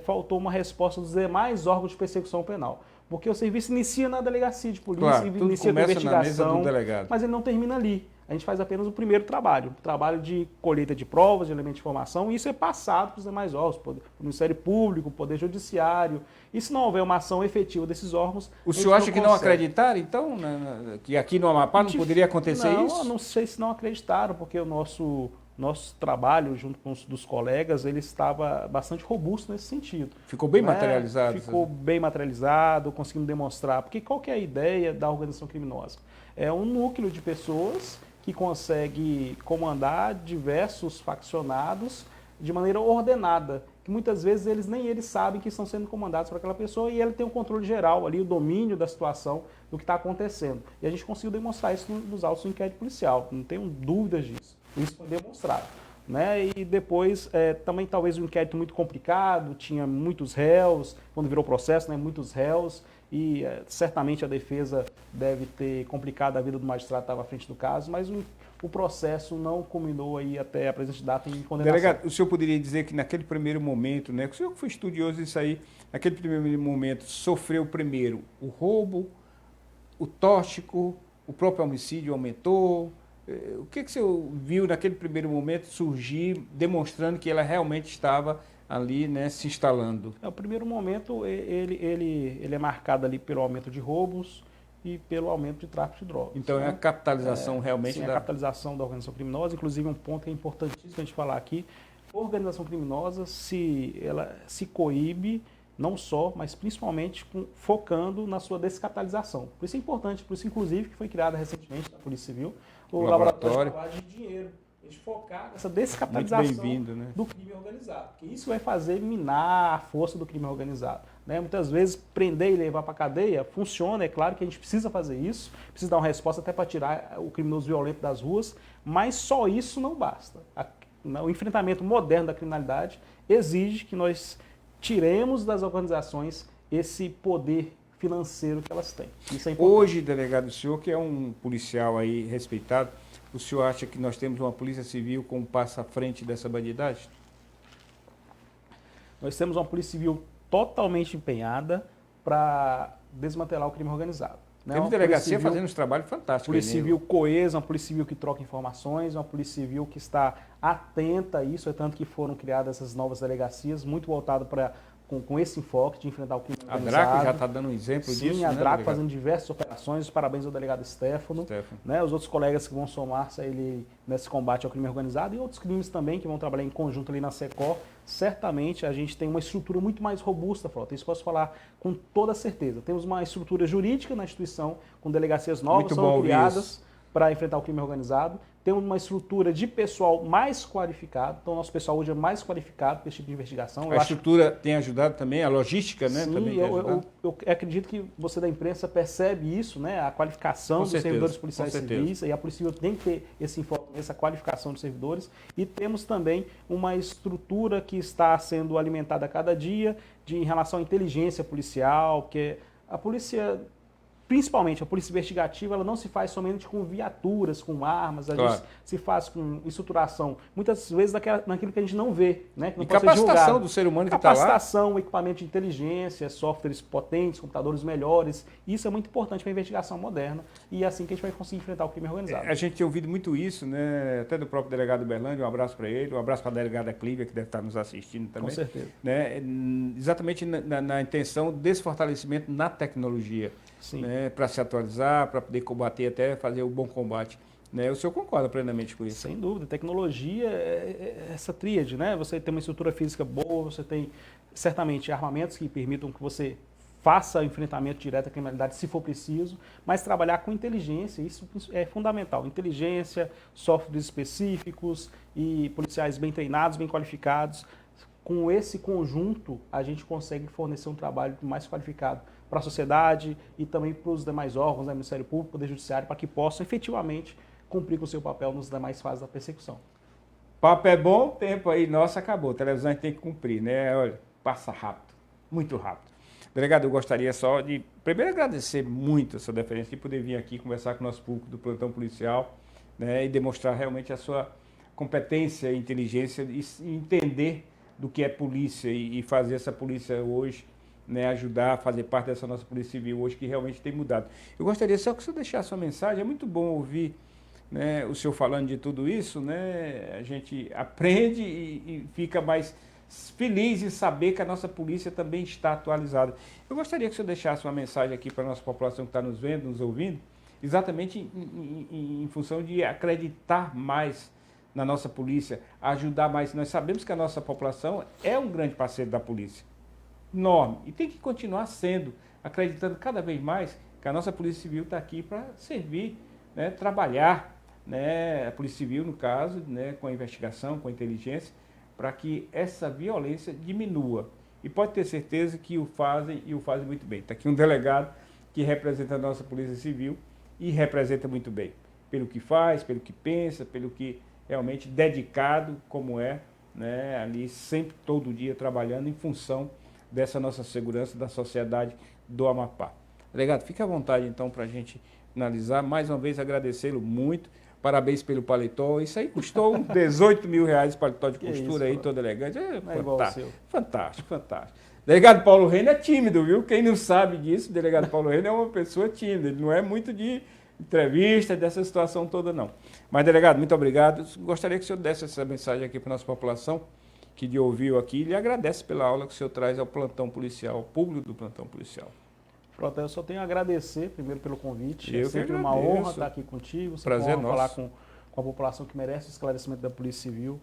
faltou uma resposta dos demais órgãos de persecução penal. Porque o serviço inicia na delegacia de polícia, claro, inicia com a investigação, do delegado. Mas ele não termina ali. A gente faz apenas o primeiro trabalho, o trabalho de colheita de provas, de elementos de informação, e isso é passado para os demais órgãos, o Ministério Público, o Poder Judiciário. E se não houver uma ação efetiva desses órgãos... O senhor acha que não acreditaram, então, que aqui no Amapá não poderia acontecer isso? Não sei se não acreditaram, porque o nosso trabalho, junto com os dos colegas, ele estava bastante robusto nesse sentido. Ficou bem materializado? Ficou bem materializado, conseguimos demonstrar. Porque qual que é a ideia da organização criminosa? É um núcleo de pessoas que consegue comandar diversos faccionados de maneira ordenada, que muitas vezes nem eles sabem que estão sendo comandados por aquela pessoa e ele tem um controle geral ali, o domínio da situação, do que está acontecendo. E a gente conseguiu demonstrar isso nos autos do inquérito policial, não tenho dúvidas disso. Isso foi demonstrado. Né? E depois, também talvez um inquérito muito complicado, tinha muitos réus, quando virou processo, né, muitos réus, e certamente a defesa deve ter complicado a vida do magistrado que estava à frente do caso, mas o processo não culminou aí até a presente data em condenação. Delegado, o senhor poderia dizer que naquele primeiro momento, né, o senhor que foi estudioso disso aí, naquele primeiro momento sofreu primeiro o roubo, o tóxico, o próprio homicídio aumentou, O que o senhor viu naquele primeiro momento surgir, demonstrando que ela realmente estava ali, né, se instalando? O primeiro momento, ele é marcado ali pelo aumento de roubos e pelo aumento de tráfico de drogas. Então é a capitalização realmente sim, a capitalização da organização criminosa, inclusive um ponto que é importantíssimo a gente falar aqui, a organização criminosa ela se coíbe, não só, mas principalmente focando na sua descapitalização. Por isso é importante, por isso inclusive que foi criada recentemente na Polícia Civil o laboratório de lavagem de dinheiro. A gente focar nessa descapitalização né? do crime organizado. Porque isso vai fazer minar a força do crime organizado. Né? Muitas vezes, prender e levar para a cadeia funciona, é claro que a gente precisa fazer isso, precisa dar uma resposta até para tirar o criminoso violento das ruas, mas só isso não basta. O enfrentamento moderno da criminalidade exige que nós tiremos das organizações esse poder financeiro que elas têm. Isso é importante. Hoje, delegado, o senhor que é um policial aí respeitado, o senhor acha que nós temos uma polícia civil com um passo à frente dessa bandidagem? Nós temos uma polícia civil totalmente empenhada para desmantelar o crime organizado. Né? Temos delegacia fazendo um trabalho fantástico. Polícia civil coesa, uma polícia civil que troca informações, uma polícia civil que está atenta a isso, é tanto que foram criadas essas novas delegacias, muito voltado para com esse enfoque de enfrentar o crime organizado. A DRACO já está dando um exemplo disso, Sim, a né, DRACO fazendo diversas operações, parabéns ao delegado Stefano. Né, os outros colegas que vão somar-se a ele nesse combate ao crime organizado e outros crimes também que vão trabalhar em conjunto ali na SECOR. Certamente a gente tem uma estrutura muito mais robusta, Frota, isso posso falar com toda certeza. Temos uma estrutura jurídica na instituição, com delegacias novas são criadas para enfrentar o crime organizado. Temos uma estrutura de pessoal mais qualificado, então o nosso pessoal hoje é mais qualificado para esse tipo de investigação. A estrutura tem ajudado também, a logística, né? Sim, também eu acredito que você da imprensa percebe isso, né? A qualificação dos servidores policiais civis, e a Polícia Civil tem que ter esse enfoque, essa qualificação dos servidores, e temos também uma estrutura que está sendo alimentada a cada dia em relação à inteligência policial, porque a polícia... Principalmente a polícia investigativa, ela não se faz somente com viaturas, com armas, a gente se faz com estruturação, muitas vezes naquilo que a gente não vê, né? Que não e capacitação do ser humano que está lá. Capacitação, equipamento de inteligência, softwares potentes, computadores melhores, isso é muito importante para a investigação moderna e é assim que a gente vai conseguir enfrentar o crime organizado. A gente tem ouvido muito isso, né? Até do próprio delegado Berlândia, um abraço para ele, um abraço para a delegada Clívia, que deve estar nos assistindo também. Com certeza. Né? Exatamente na intenção desse fortalecimento na tecnologia. Né, para se atualizar, para poder combater, até fazer o bom combate. Né? O senhor concorda plenamente com isso? Sem dúvida. Tecnologia é essa tríade, né? Você tem uma estrutura física boa, você tem certamente armamentos que permitam que você faça o enfrentamento direto à criminalidade se for preciso, mas trabalhar com inteligência, isso é fundamental. Inteligência, softwares específicos e policiais bem treinados, bem qualificados. Com esse conjunto, a gente consegue fornecer um trabalho mais qualificado para a sociedade e também para os demais órgãos, né, Ministério Público, Poder Judiciário, para que possam efetivamente cumprir com o seu papel nas demais fases da persecução. Papo é bom, tempo aí, nossa, acabou. A televisão a gente tem que cumprir, né? Olha, passa rápido, muito rápido. Delegado, eu gostaria só de, primeiro, agradecer muito a sua deferência de poder vir aqui conversar com o nosso público do plantão policial, né, e demonstrar realmente a sua competência e inteligência e entender do que é polícia e fazer essa polícia hoje, né, ajudar a fazer parte dessa nossa Polícia Civil hoje, que realmente tem mudado. Eu gostaria só que o senhor deixasse sua mensagem, é muito bom ouvir, né, o senhor falando de tudo isso, né, a gente aprende e fica mais feliz em saber que a nossa polícia também está atualizada. Eu gostaria que o senhor deixasse uma mensagem aqui para a nossa população que está nos vendo, nos ouvindo, exatamente em função de acreditar mais na nossa polícia, ajudar mais. Nós sabemos que a nossa população é um grande parceiro da polícia, enorme, e tem que continuar sendo, acreditando cada vez mais que a nossa Polícia Civil está aqui para servir, né, trabalhar, né, a Polícia Civil, no caso, né, com a investigação, com a inteligência, para que essa violência diminua. E pode ter certeza que o fazem e o fazem muito bem. Está aqui um delegado que representa a nossa Polícia Civil e representa muito bem, pelo que faz, pelo que pensa, pelo que realmente dedicado, como é, né, ali sempre, todo dia, trabalhando em função dessa nossa segurança da sociedade do Amapá. Delegado, fique à vontade, então, para a gente finalizar. Mais uma vez, agradecê-lo muito. Parabéns pelo paletó. Isso aí custou uns 18 mil reais, paletó de costura aí, todo elegante. É fantástico, fantástico, fantástico. Delegado Paulo Reina é tímido, viu? Quem não sabe disso, o delegado Paulo Reina é uma pessoa tímida. Ele não é muito de entrevista, dessa situação toda, não. Mas, delegado, muito obrigado. Gostaria que o senhor desse essa mensagem aqui para a nossa população, que lhe ouviu aqui, e lhe agradece pela aula que o senhor traz ao plantão policial, ao público do plantão policial. Pronto, eu só tenho a agradecer primeiro pelo convite. Eu é sempre uma honra estar aqui contigo. Prazer nosso. Falar com a população que merece o esclarecimento da Polícia Civil.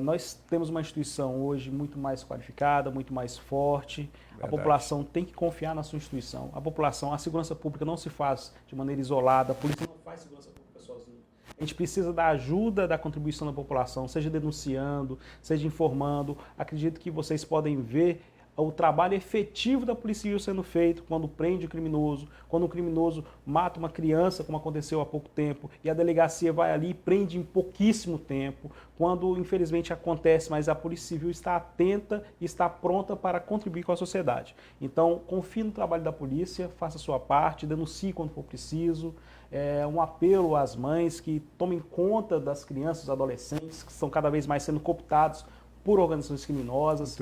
Nós temos uma instituição hoje muito mais qualificada, muito mais forte. Verdade. A população tem que confiar na sua instituição. A segurança pública não se faz de maneira isolada, a polícia não faz segurança pública sozinha. A gente precisa da ajuda, da contribuição da população, seja denunciando, seja informando. Acredito que vocês podem ver o trabalho efetivo da Polícia Civil sendo feito quando prende o criminoso, quando o criminoso mata uma criança, como aconteceu há pouco tempo, e a delegacia vai ali e prende em pouquíssimo tempo, quando infelizmente acontece, mas a Polícia Civil está atenta e está pronta para contribuir com a sociedade. Então, confie no trabalho da polícia, faça a sua parte, denuncie quando for preciso. Um apelo às mães que tomem conta das crianças, dos adolescentes, que estão cada vez mais sendo cooptados por organizações criminosas.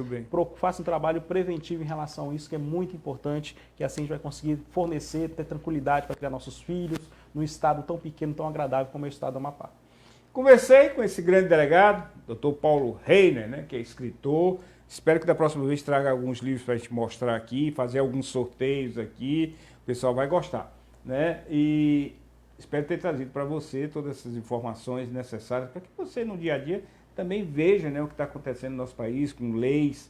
Faça um trabalho preventivo em relação a isso, que é muito importante, que assim a gente vai conseguir fornecer, ter tranquilidade para criar nossos filhos num estado tão pequeno, tão agradável como é o estado do Amapá. Conversei com esse grande delegado, Dr. Paulo Reiner, né, que é escritor. Espero que da próxima vez traga alguns livros para a gente mostrar aqui, fazer alguns sorteios aqui. O pessoal vai gostar, né? E espero ter trazido para você todas essas informações necessárias para que você, no dia a dia, também veja, né, o que está acontecendo no nosso país, com leis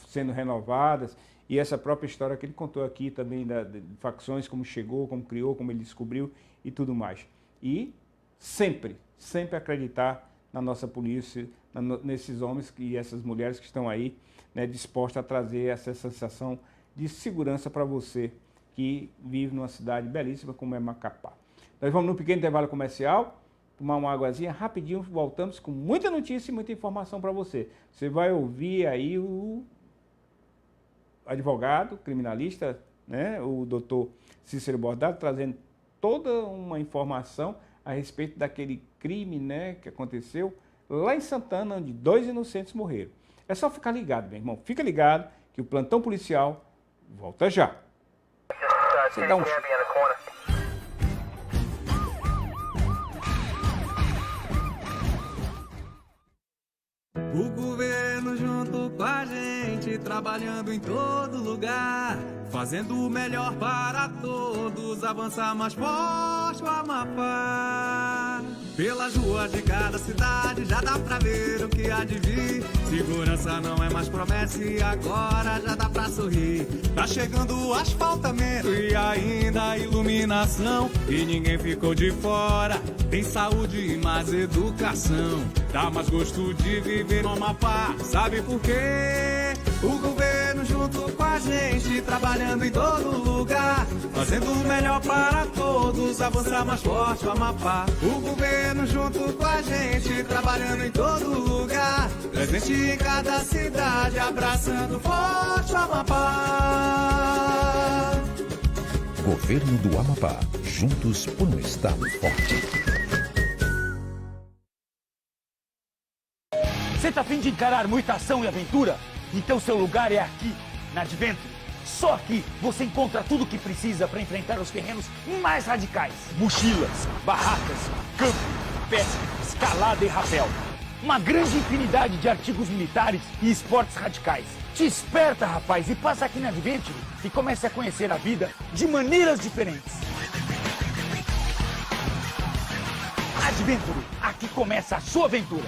sendo renovadas, e essa própria história que ele contou aqui também de facções, como chegou, como criou, como ele descobriu e tudo mais. E sempre acreditar na nossa polícia, nesses homens e essas mulheres que estão aí, né, dispostas a trazer essa sensação de segurança para você que vive numa cidade belíssima como é Macapá. Nós vamos num pequeno intervalo comercial, tomar uma águazinha, rapidinho, voltamos com muita notícia e muita informação para você. Você vai ouvir aí o advogado, criminalista, né, o doutor Cícero Bordado, trazendo toda uma informação a respeito daquele crime, né, que aconteceu lá em Santana, onde 2 inocentes morreram. É só ficar ligado, meu irmão. Fica ligado que o plantão policial volta já. Você dá um... O governo junto com a gente, trabalhando em todo lugar, fazendo o melhor para todos, avançar mais forte o Amapá. Pelas ruas de cada cidade já dá pra ver o que há de vir. Segurança não é mais promessa e agora já dá pra sorrir. Tá chegando o asfaltamento e ainda a iluminação, e ninguém ficou de fora. Tem saúde e mais educação, dá mais gosto de viver no Amapá. Sabe por quê? O governo junto com a gente, trabalhando em todo lugar, fazendo o melhor para todos, avançar mais forte o Amapá. O governo junto com a gente, trabalhando em todo lugar, presente em cada cidade, abraçando forte o Amapá. Governo do Amapá, juntos por um estado forte. Você tá a fim de encarar muita ação e aventura? Então seu lugar é aqui, na Adventure. Só aqui você encontra tudo o que precisa para enfrentar os terrenos mais radicais. Mochilas, barracas, campo, pesca, escalada e rapel. Uma grande infinidade de artigos militares e esportes radicais. Te esperta, rapaz, e passa aqui na Adventure e comece a conhecer a vida de maneiras diferentes. Adventure, aqui começa a sua aventura.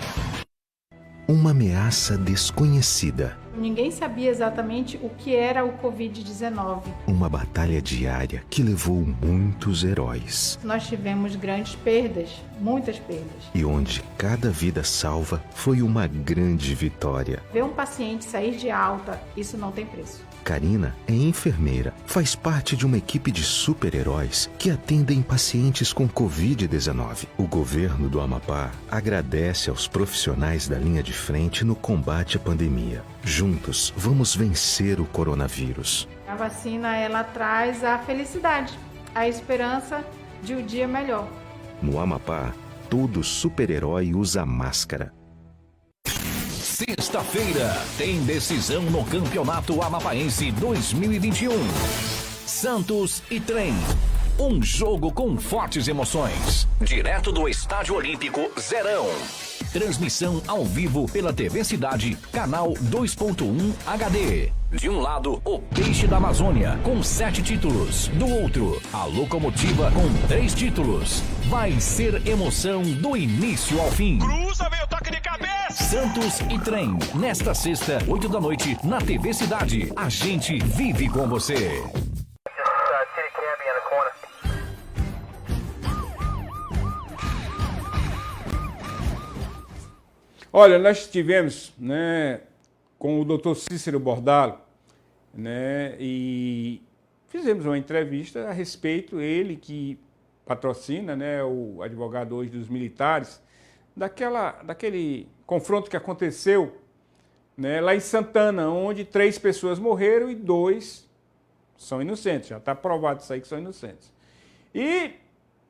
Uma ameaça desconhecida. Ninguém sabia exatamente o que era o Covid-19. Uma batalha diária que levou muitos heróis. Nós tivemos grandes perdas, muitas perdas. E onde cada vida salva foi uma grande vitória. Ver um paciente sair de alta, isso não tem preço. Karina é enfermeira, faz parte de uma equipe de super-heróis que atendem pacientes com Covid-19. O governo do Amapá agradece aos profissionais da linha de frente no combate à pandemia. Juntos, vamos vencer o coronavírus. A vacina, ela traz a felicidade, a esperança de um dia melhor. No Amapá, todo super-herói usa máscara. Sexta-feira tem decisão no Campeonato Amapaense 2021. Santos e Trem. Um jogo com fortes emoções. Direto do Estádio Olímpico Zerão. Transmissão ao vivo pela TV Cidade, canal 2.1 HD. De um lado, o Peixe da Amazônia, com 7 títulos. Do outro, a Locomotiva, com 3 títulos. Vai ser emoção do início ao fim. Cruza, veio toque de cabeça! Santos e Trem, nesta sexta, 8 da noite, na TV Cidade. A gente vive com você. Olha, nós estivemos, né, com o Dr. Cícero Bordalo, né, e fizemos uma entrevista a respeito, ele que patrocina, né, o advogado hoje dos militares, daquele confronto que aconteceu, né, lá em Santana, onde 3 pessoas morreram e 2 são inocentes. Já está provado isso aí que são inocentes. E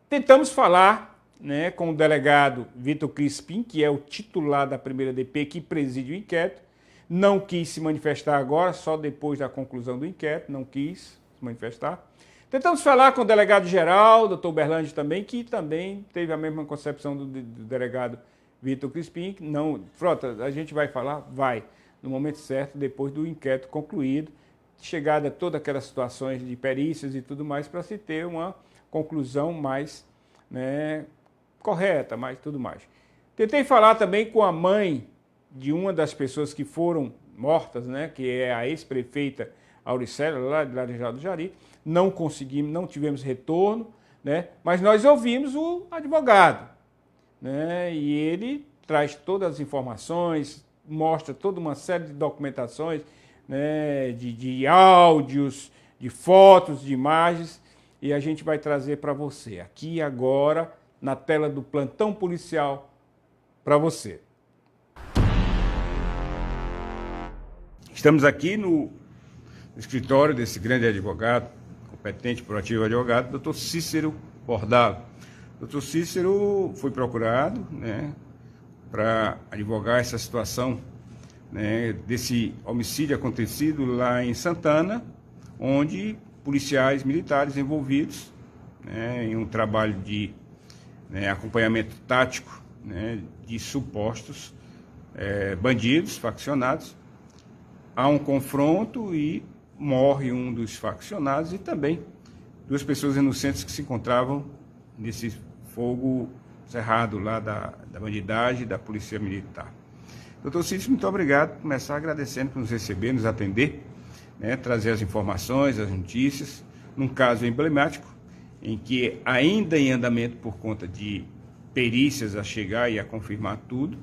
tentamos falar, né, com o delegado Vitor Crispim, que é o titular da primeira DP, que preside o inquérito. Não quis se manifestar agora, só depois da conclusão do inquérito, não quis se manifestar. Tentamos falar com o delegado-geral, doutor Berlandi também, que também teve a mesma concepção do delegado Vitor Crispim. Não, Frota, a gente vai falar? Vai, no momento certo, depois do inquérito concluído, chegada todas aquelas situações de perícias e tudo mais, para se ter uma conclusão mais, né, correta, mas tudo mais. Tentei falar também com a mãe de uma das pessoas que foram mortas, né, que é a ex-prefeita Auricélia, lá de Laranjal do Jari. Não conseguimos, não tivemos retorno, né, mas nós ouvimos o advogado, né, e ele traz todas as informações, mostra toda uma série de documentações, né, de áudios, de fotos, de imagens, e a gente vai trazer para você, aqui e agora, na tela do Plantão Policial, para você. Estamos aqui no escritório desse grande advogado, competente, proativo advogado, doutor Cícero Bordalo. Doutor Cícero foi procurado, né, para advogar essa situação, né, desse homicídio acontecido lá em Santana, onde policiais militares envolvidos, né, em um trabalho de, né, acompanhamento tático, né, de supostos bandidos faccionados. Há um confronto e morre um dos faccionados e também 2 pessoas inocentes que se encontravam nesse fogo cerrado lá da bandidagem e da polícia militar. Doutor Cícero, muito obrigado por começar agradecendo por nos receber, nos atender, né, trazer as informações, as notícias, num caso emblemático, em que ainda em andamento por conta de perícias a chegar e a confirmar tudo,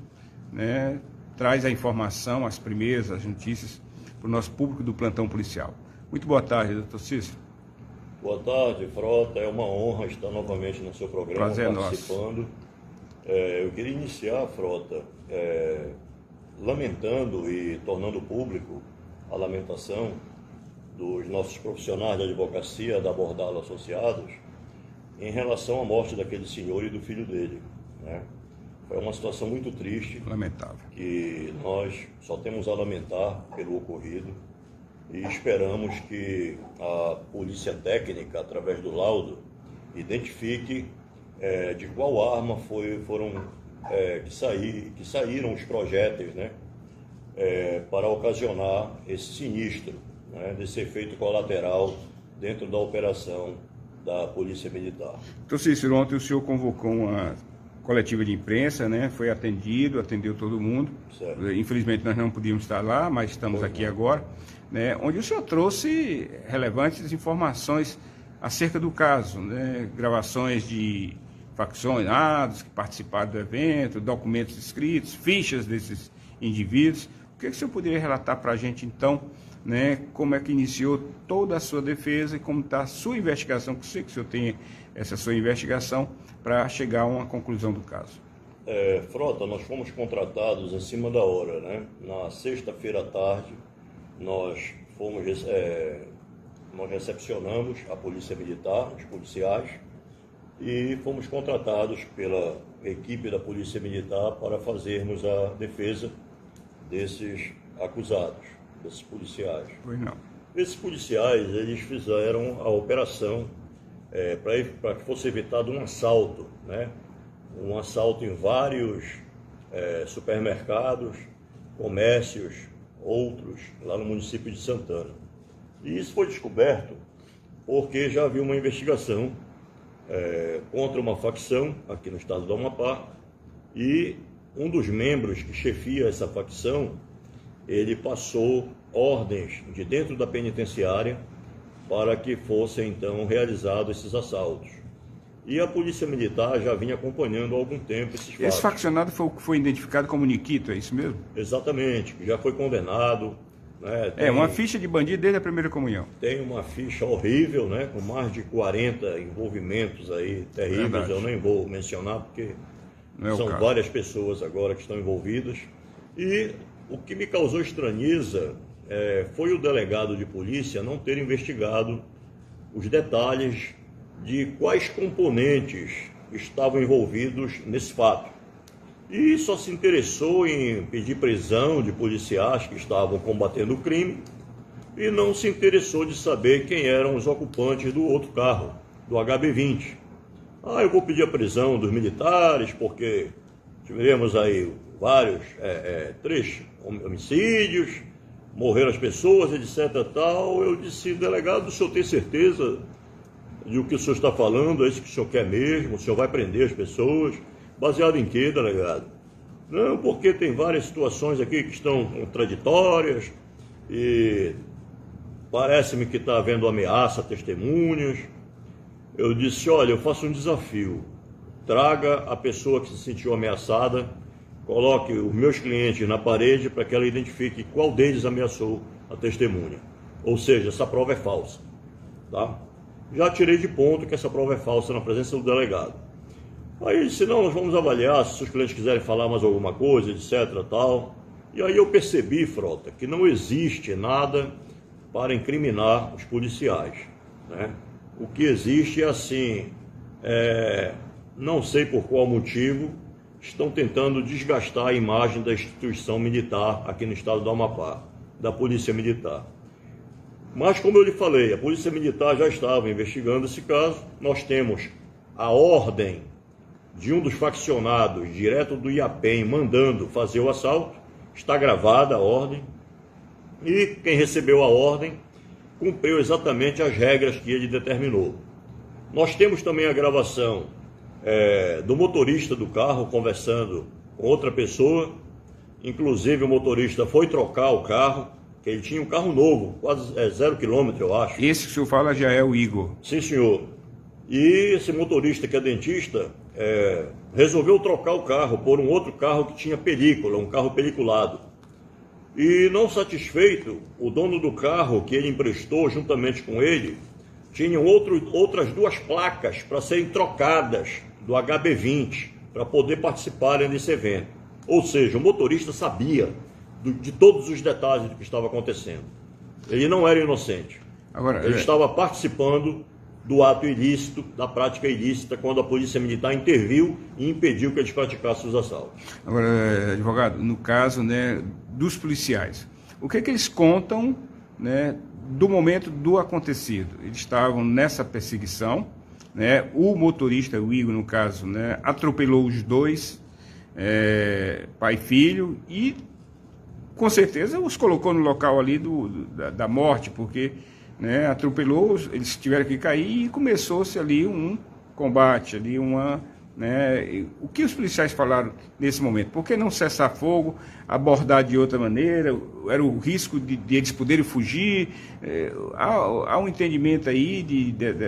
né, traz a informação, as primeiras, as notícias, para o nosso público do Plantão Policial. Muito boa tarde, doutor Cícero. Boa tarde, Frota. É uma honra estar novamente no seu programa, prazer participando. Eu queria iniciar, Frota, lamentando e tornando público a lamentação dos nossos profissionais de advocacia da Bordalo Associados em relação à morte daquele senhor e do filho dele, né? Foi uma situação muito triste, lamentável, que nós só temos a lamentar pelo ocorrido e esperamos que a polícia técnica, através do laudo, identifique de qual arma que saíram os projéteis, né, para ocasionar esse sinistro, né, desse efeito colateral dentro da operação da Polícia Militar. Então, Cícero, ontem o senhor convocou uma coletiva de imprensa, né? Foi atendeu todo mundo. Certo. Infelizmente nós não podíamos estar lá, mas estamos aqui agora, né? Onde o senhor trouxe relevantes informações acerca do caso, né? Gravações de faccionados que participaram do evento, documentos escritos, fichas desses indivíduos. O que o senhor poderia relatar para a gente, então, né? Como é que iniciou toda a sua defesa e como está a sua investigação, que eu sei que o senhor tem essa sua investigação, para chegar a uma conclusão do caso. Frota, nós fomos contratados acima da hora, né? Na sexta-feira à tarde, nós recepcionamos a Polícia Militar, os policiais, e fomos contratados pela equipe da Polícia Militar para fazermos a defesa desses acusados, desses policiais. Pois não. Esses policiais, eles fizeram a operação para que fosse evitado um assalto, né? Um assalto em vários supermercados, comércios, outros, lá no município de Santana. E isso foi descoberto porque já havia uma investigação contra uma facção aqui no estado do Amapá, e um dos membros que chefia essa facção, ele passou ordens de dentro da penitenciária para que fossem então realizados esses assaltos. E a Polícia Militar já vinha acompanhando há algum tempo esses fatos. Esse faccionado foi identificado como Nikito, é isso mesmo? Exatamente, que já foi condenado. Né? Uma ficha de bandido desde a primeira comunhão. Tem uma ficha horrível, né? Com mais de 40 envolvimentos aí terríveis. Verdade. Eu nem vou mencionar porque são várias pessoas agora que estão envolvidas. E o que me causou estranheza foi o delegado de polícia não ter investigado os detalhes de quais componentes estavam envolvidos nesse fato. E só se interessou em pedir prisão de policiais que estavam combatendo o crime e não se interessou de saber quem eram os ocupantes do outro carro, do HB20. Eu vou pedir a prisão dos militares porque tivemos aí vários, 3 homicídios, morreram as pessoas, etc. tal. Eu disse, delegado, o senhor tem certeza de o que o senhor está falando? É isso que o senhor quer mesmo? O senhor vai prender as pessoas? Baseado em quê, delegado? Não, porque tem várias situações aqui que estão contraditórias e parece-me que está havendo ameaça a testemunhas. Eu disse, olha, eu faço um desafio. Traga a pessoa que se sentiu ameaçada, coloque os meus clientes na parede para que ela identifique qual deles ameaçou a testemunha. Ou seja, essa prova é falsa. Tá? Já tirei de ponto que essa prova é falsa na presença do delegado. Aí ele disse, não, nós vamos avaliar se os clientes quiserem falar mais alguma coisa, etc. tal. E aí eu percebi, Frota, que não existe nada para incriminar os policiais. Né? O que existe é assim, não sei por qual motivo, estão tentando desgastar a imagem da instituição militar aqui no estado do Amapá, da Polícia Militar. Mas, como eu lhe falei, a Polícia Militar já estava investigando esse caso. Nós temos a ordem de um dos faccionados, direto do IAPEM, mandando fazer o assalto. Está gravada a ordem. E quem recebeu a ordem cumpriu exatamente as regras que ele determinou. Nós temos também a gravação do motorista do carro conversando com outra pessoa. Inclusive, o motorista foi trocar o carro, que ele tinha um carro novo, quase 0 km, eu acho. Esse que o senhor fala já é o Igor. Sim, senhor. E esse motorista, que é dentista, resolveu trocar o carro por um outro carro que tinha película, um carro peliculado. E não satisfeito, o dono do carro que ele emprestou juntamente com ele, tinham outras 2 placas para serem trocadas do HB20, para poder participarem desse evento. Ou seja, o motorista sabia de todos os detalhes do que estava acontecendo. Ele não era inocente. Agora, ele estava participando do ato ilícito, da prática ilícita, quando a Polícia Militar interviu e impediu que eles praticassem os assaltos. Agora, advogado, no caso, né, dos policiais, o que eles contam, né, do momento do acontecido? Eles estavam nessa perseguição, né, o motorista, o Igor, no caso, né, atropelou os 2, pai e filho, e com certeza os colocou no local ali da morte, porque, né, atropelou, eles tiveram que cair e começou-se ali um combate, ali né, o que os policiais falaram nesse momento? Por que não cessar fogo, abordar de outra maneira? Era o risco de eles poderem fugir? Há um entendimento aí,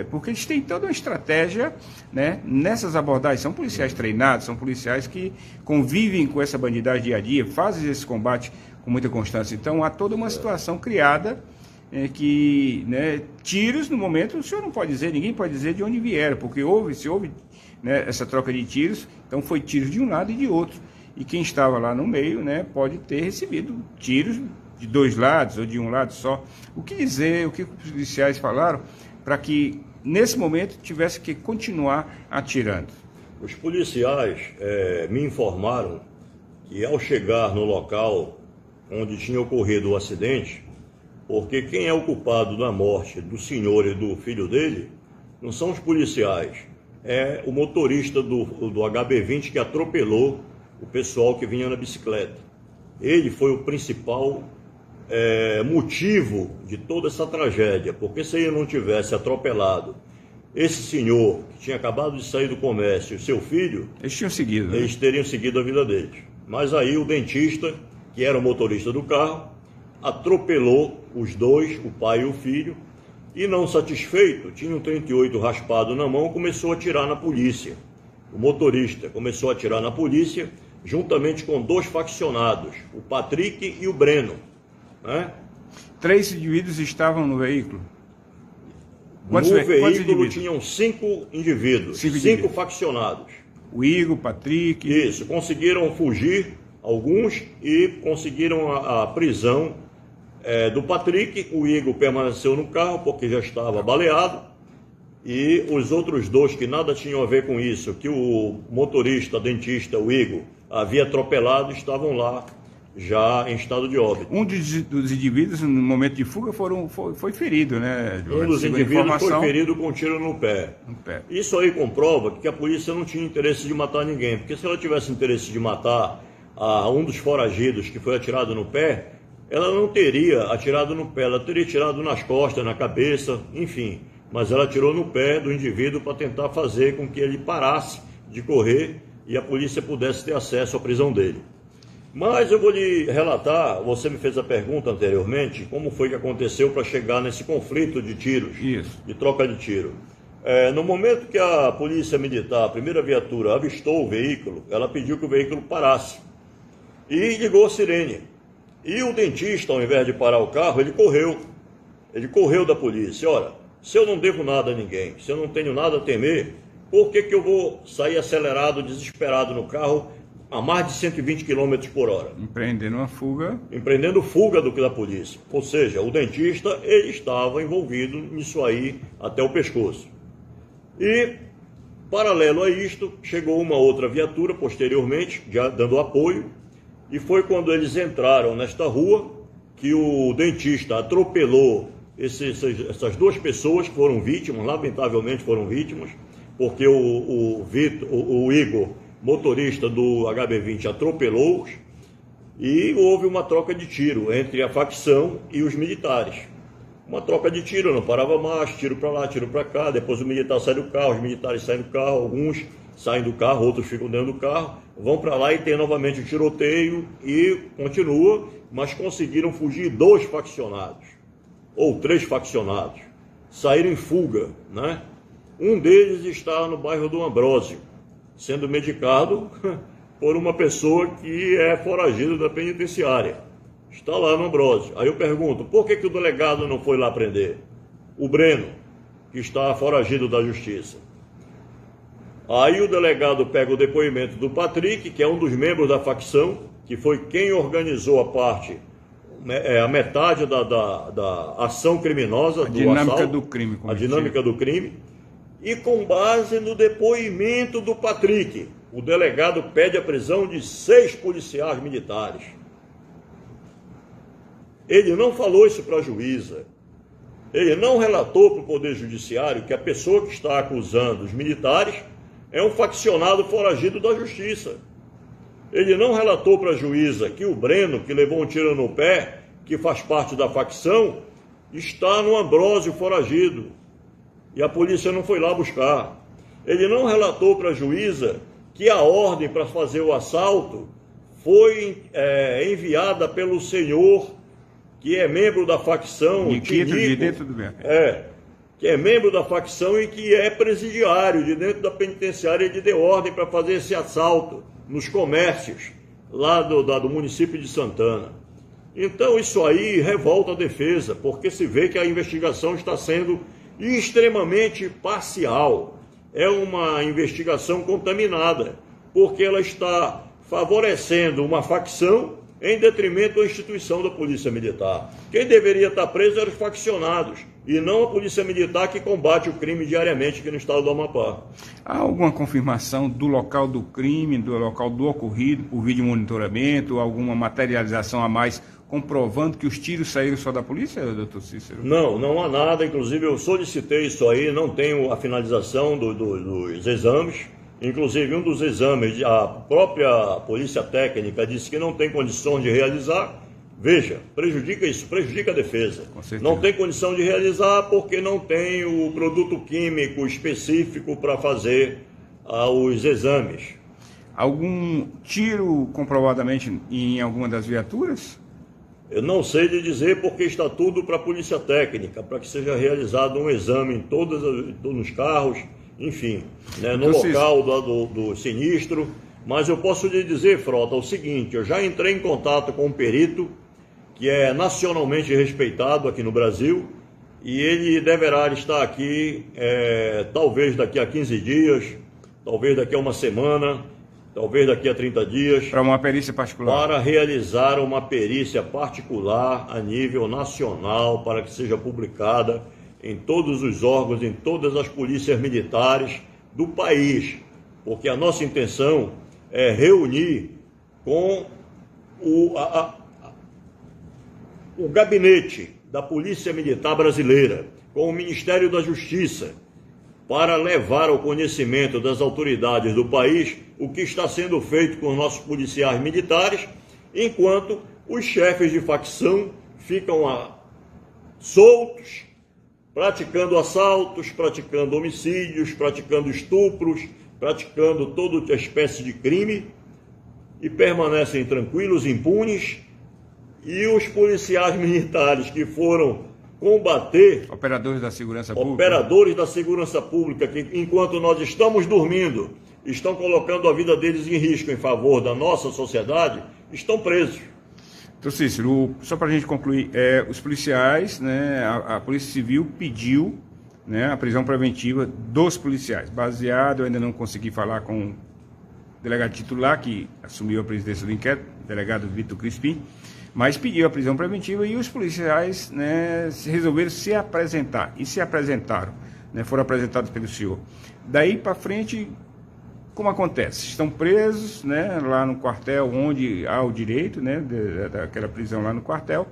porque eles têm toda uma estratégia, né, nessas abordagens. São policiais treinados, são policiais que convivem com essa bandidagem dia a dia, fazem esse combate com muita constância. Então, há toda uma situação criada que, né, tiros, no momento, o senhor não pode dizer, ninguém pode dizer de onde vieram, porque se houve, né, essa troca de tiros, então foi tiros de um lado e de outro. E quem estava lá no meio, né, pode ter recebido tiros de 2 lados ou de um lado só. O que dizer, o que os policiais falaram para que, nesse momento, tivesse que continuar atirando? Os policiais me informaram que, ao chegar no local onde tinha ocorrido o acidente, porque quem é o culpado da morte do senhor e do filho dele não são os policiais, é o motorista do HB20 que atropelou o pessoal que vinha na bicicleta. Ele foi o principal motivo de toda essa tragédia, porque se ele não tivesse atropelado esse senhor que tinha acabado de sair do comércio e seu filho, eles tinham seguido, né? Eles teriam seguido a vida deles. Mas aí o dentista, que era o motorista do carro, atropelou os dois, o pai e o filho, e não satisfeito, tinha um 38 raspado na mão, começou a atirar na polícia. O motorista começou a atirar na polícia, juntamente com 2 faccionados, o Patrick e o Breno, né? 3 indivíduos estavam no veículo? No veículo tinham 5 indivíduos, 5 faccionados. O Igor, Patrick... Isso, conseguiram fugir alguns e conseguiram a prisão do Patrick. O Igor permaneceu no carro porque já estava baleado. E os outros 2 que nada tinham a ver com isso, que o motorista, dentista, o Igor, havia atropelado, estavam lá já em estado de óbito. Um dos indivíduos, no momento de fuga, foi ferido, né? Um dos indivíduos foi ferido com um tiro no pé. Isso aí comprova que a polícia não tinha interesse de matar ninguém, porque se ela tivesse interesse de matar um dos foragidos que foi atirado no pé, ela não teria atirado no pé, ela teria atirado nas costas, na cabeça, enfim. Mas ela atirou no pé do indivíduo para tentar fazer com que ele parasse de correr e a polícia pudesse ter acesso à prisão dele. Mas eu vou lhe relatar, você me fez a pergunta anteriormente, como foi que aconteceu para chegar nesse conflito de tiros, de troca de tiro. No momento que a polícia militar, a primeira viatura, avistou o veículo, ela pediu que o veículo parasse e ligou a sirene. E o dentista, ao invés de parar o carro, ele correu da polícia. Ora, se eu não devo nada a ninguém, se eu não tenho nada a temer, por que eu vou sair acelerado, desesperado no carro, a mais de 120 km por hora? Empreendendo fuga da polícia. Ou seja, o dentista, ele estava envolvido nisso aí até o pescoço. E, paralelo a isto, chegou uma outra viatura posteriormente, já dando apoio, e foi quando eles entraram nesta rua que o dentista atropelou essas 2 pessoas que foram vítimas, lamentavelmente foram vítimas, porque o Igor, motorista do HB20, atropelou-os e houve uma troca de tiro entre a facção e os militares. Uma troca de tiro, não parava mais, tiro para lá, tiro para cá, depois o militar sai do carro, os militares saem do carro, alguns saem do carro, outros ficam dentro do carro, vão para lá e tem novamente o tiroteio e continua, mas conseguiram fugir 2 faccionados, ou 3 faccionados, saíram em fuga, né? Um deles está no bairro do Ambrósio, sendo medicado por uma pessoa que é foragida da penitenciária. Está lá no Ambrósio. Aí eu pergunto, por que o delegado não foi lá prender o Breno, que está foragido da justiça? Aí o delegado pega o depoimento do Patrick, que é um dos membros da facção, que foi quem organizou a metade da ação criminosa, a dinâmica do crime. A dinâmica do crime. E com base no depoimento do Patrick, o delegado pede a prisão de 6 policiais militares. Ele não falou isso para a juíza. Ele não relatou para o Poder Judiciário que a pessoa que está acusando os militares é um faccionado foragido da justiça. Ele não relatou para a juíza que o Breno, que levou um tiro no pé, que faz parte da facção, está no Ambrósio foragido. E a polícia não foi lá buscar. Ele não relatou para a juíza que a ordem para fazer o assalto foi enviada pelo senhor que é membro da facção, de dentro do mercado. Que é membro da facção e que é presidiário de dentro da penitenciária. Ele deu ordem para fazer esse assalto nos comércios lá do município de Santana. Então isso aí revolta a defesa, porque se vê que a investigação está sendo extremamente parcial. É uma investigação contaminada, porque ela está favorecendo uma facção em detrimento da instituição da Polícia Militar. Quem deveria estar preso eram os faccionados, e não a Polícia Militar, que combate o crime diariamente aqui no estado do Amapá. Há alguma confirmação do local do crime, do local do ocorrido, por vídeo monitoramento, alguma materialização a mais comprovando que os tiros saíram só da polícia, doutor Cícero? Não, não há nada. Inclusive, eu solicitei isso aí, não tenho a finalização dos exames. Inclusive, um dos exames, a própria Polícia Técnica disse que não tem condições de realizar. Veja, prejudica isso, prejudica a defesa. Não tem condição de realizar porque não tem o produto químico específico para fazer os exames. Algum tiro comprovadamente em alguma das viaturas? Eu não sei de dizer porque está tudo para a Polícia Técnica, para que seja realizado um exame em todos os carros, enfim, né, no local do sinistro. Mas eu posso lhe dizer, Frota, o seguinte: eu já entrei em contato com um perito que é nacionalmente respeitado aqui no Brasil, e ele deverá estar aqui talvez daqui a 15 dias, talvez daqui a uma semana, talvez daqui a 30 dias. Para uma perícia particular? Para realizar uma perícia particular a nível nacional, para que seja publicada em todos os órgãos, em todas as polícias militares do país. Porque a nossa intenção é reunir com o gabinete da Polícia Militar Brasileira, com o Ministério da Justiça, para levar ao conhecimento das autoridades do país o que está sendo feito com os nossos policiais militares, enquanto os chefes de facção ficam soltos, praticando assaltos, praticando homicídios, praticando estupros, praticando toda espécie de crime, e permanecem tranquilos, impunes. E os policiais militares que foram combater... Operadores da segurança pública. Operadores da segurança pública, que enquanto nós estamos dormindo, estão colocando a vida deles em risco em favor da nossa sociedade, estão presos. Então, Cícero, só para a gente concluir, os policiais, né, a Polícia Civil pediu, né, a prisão preventiva dos policiais. Baseado, eu ainda não consegui falar com o delegado titular, que assumiu a presidência do inquérito, o delegado Vitor Crispim, mas pediu a prisão preventiva, e os policiais, né, resolveram se apresentar, e se apresentaram, né, foram apresentados pelo senhor. Daí para frente, como acontece? Estão presos, né, lá no quartel, onde há o direito, né, daquela prisão lá no quartel,